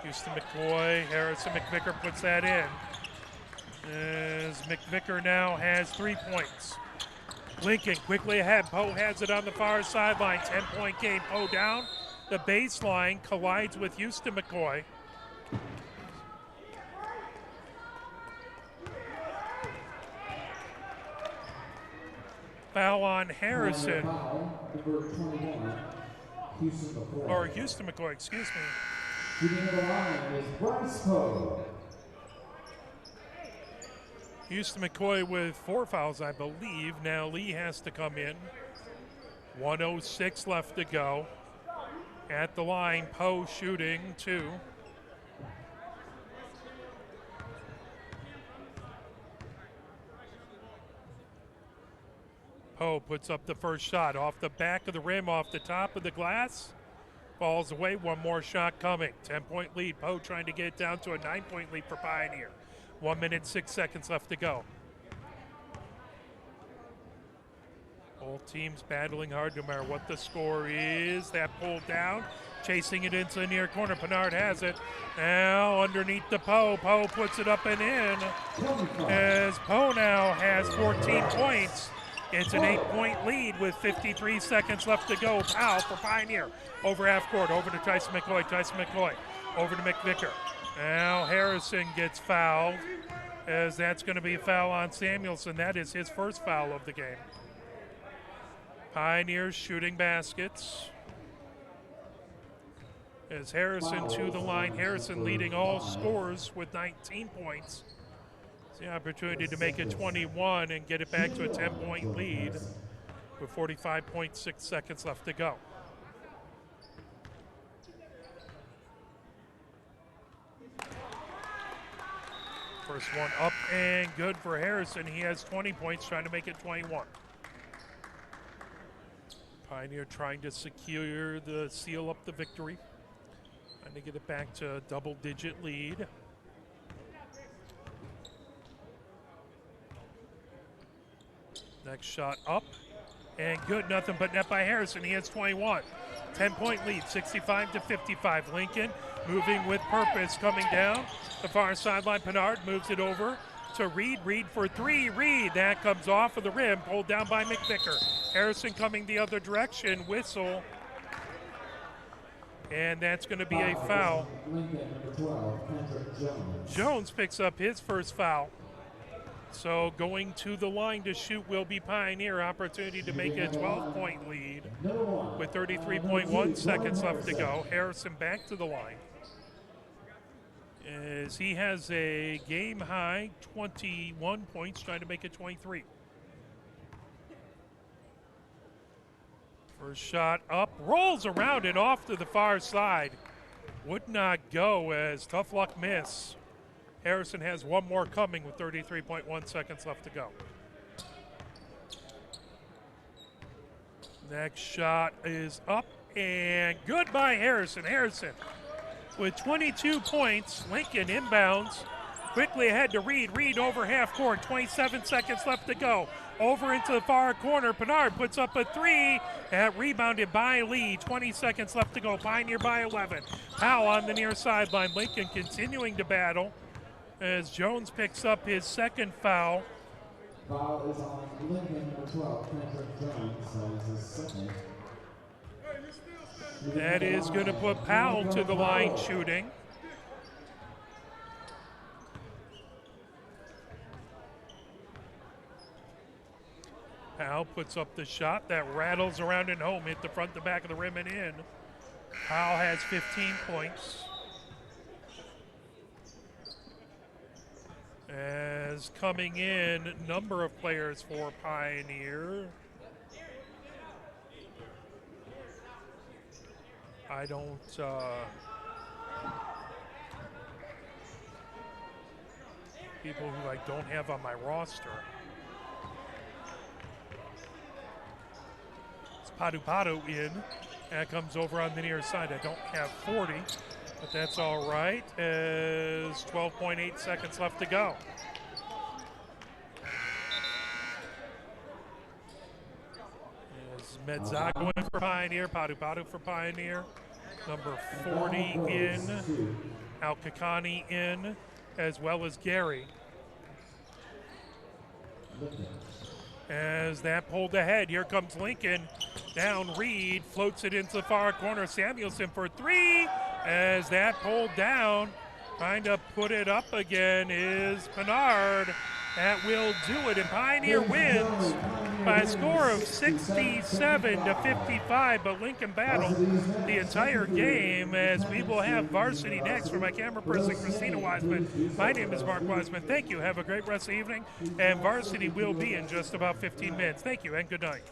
Houston McCoy, Harrison McVicker puts that in. As McVicker now has 3 points. Lincoln quickly ahead. Poe has it on the far sideline. 10-point game. Poe down the baseline, collides with Houston McCoy. Foul on Harrison. Foul, number 21, Houston McCoy. Or Houston McCoy, excuse me. Shooting at the line is Bryce Poe. Houston McCoy with 4 fouls, I believe. Now Lee has to come in. 1:06 left to go. At the line, Poe shooting 2. Poe puts up the first shot off the back of the rim, off the top of the glass. Falls away, one more shot coming. 10-point lead. Poe trying to get it down to a 9-point lead for Pioneer. 1 minute, 6 seconds left to go. Both teams battling hard no matter what the score is. That pulled down. Chasing it into the near corner. Pinard has it. Now underneath the Poe. Poe puts it up and in. As Poe now has 14 points. It's an 8-point lead with 53 seconds left to go. Foul for Pioneer. Over half court. Over to Tyson McCoy. Tyson McCoy. Over to McVicker. Now Harrison gets fouled. As that's going to be a foul on Samuelson. That is his first foul of the game. Pioneers shooting baskets. As Harrison to the line. Harrison leading all scores with 19 points. It's the opportunity to make it 21 and get it back to a 10-point lead with 45.6 seconds left to go. First one up and good for Harrison. He has 20 points, trying to make it 21. Pioneer trying to seal up the victory. Trying to get it back to a double-digit lead. Next shot up and good. Nothing but net by Harrison. He has 21. 10-point lead, 65-55. Lincoln moving with purpose, coming down the far sideline. Pinard moves it over to Reed. Reed for 3. Reed, that comes off of the rim, pulled down by McVicker. Harrison coming the other direction. Whistle. And that's going to be a foul. Lincoln, number 12, Kendrick Jones. Jones picks up his first foul. So going to the line to shoot will be Pioneer. Opportunity to make a 12-point lead with 33.1 seconds left to go. Harrison back to the line, as he has a game-high 21 points, trying to make it 23. First shot up, rolls around and off to the far side. Would not go, as tough luck miss. Harrison has one more coming with 33.1 seconds left to go. Next shot is up and good by Harrison. Harrison with 22 points. Lincoln inbounds. Quickly ahead to Reed. Reed over half court. 27 seconds left to go. Over into the far corner. Pinard puts up a three. Rebounded by Lee. 20 seconds left to go. Pioneer by 11. Powell on the near sideline. Lincoln continuing to battle as Jones picks up his second foul. Foul is on Lincoln, number 12, Kendrick Jones. That is his second. That is going to put Powell to the line shooting. Powell puts up the shot that rattles around and home, hit the front, the back of the rim, and in. Powell has 15 points. As coming in, number of players for Pioneer. I don't, people who I don't have on my roster. It's Padu in. That comes over on the near side. I don't have 40, but that's all right, as 12.8 seconds left to go. As Medzago in for Pioneer, Padu for Pioneer. Number 40 in, Al-Kakani in, as well as Gary. As that pulled ahead, here comes Lincoln. Down Reed, floats it into the far corner. Samuelson for three. As that pulled down, trying to put it up again is Pinard. That will do it, and Pioneer wins by a score of 67 to 55, but Lincoln battled the entire game, as we will have varsity next. For my camera person, Christina Wiseman, my name is Mark Wiseman. Thank you. Have a great rest of the evening, and varsity will be in just about 15 minutes. Thank you, and good night.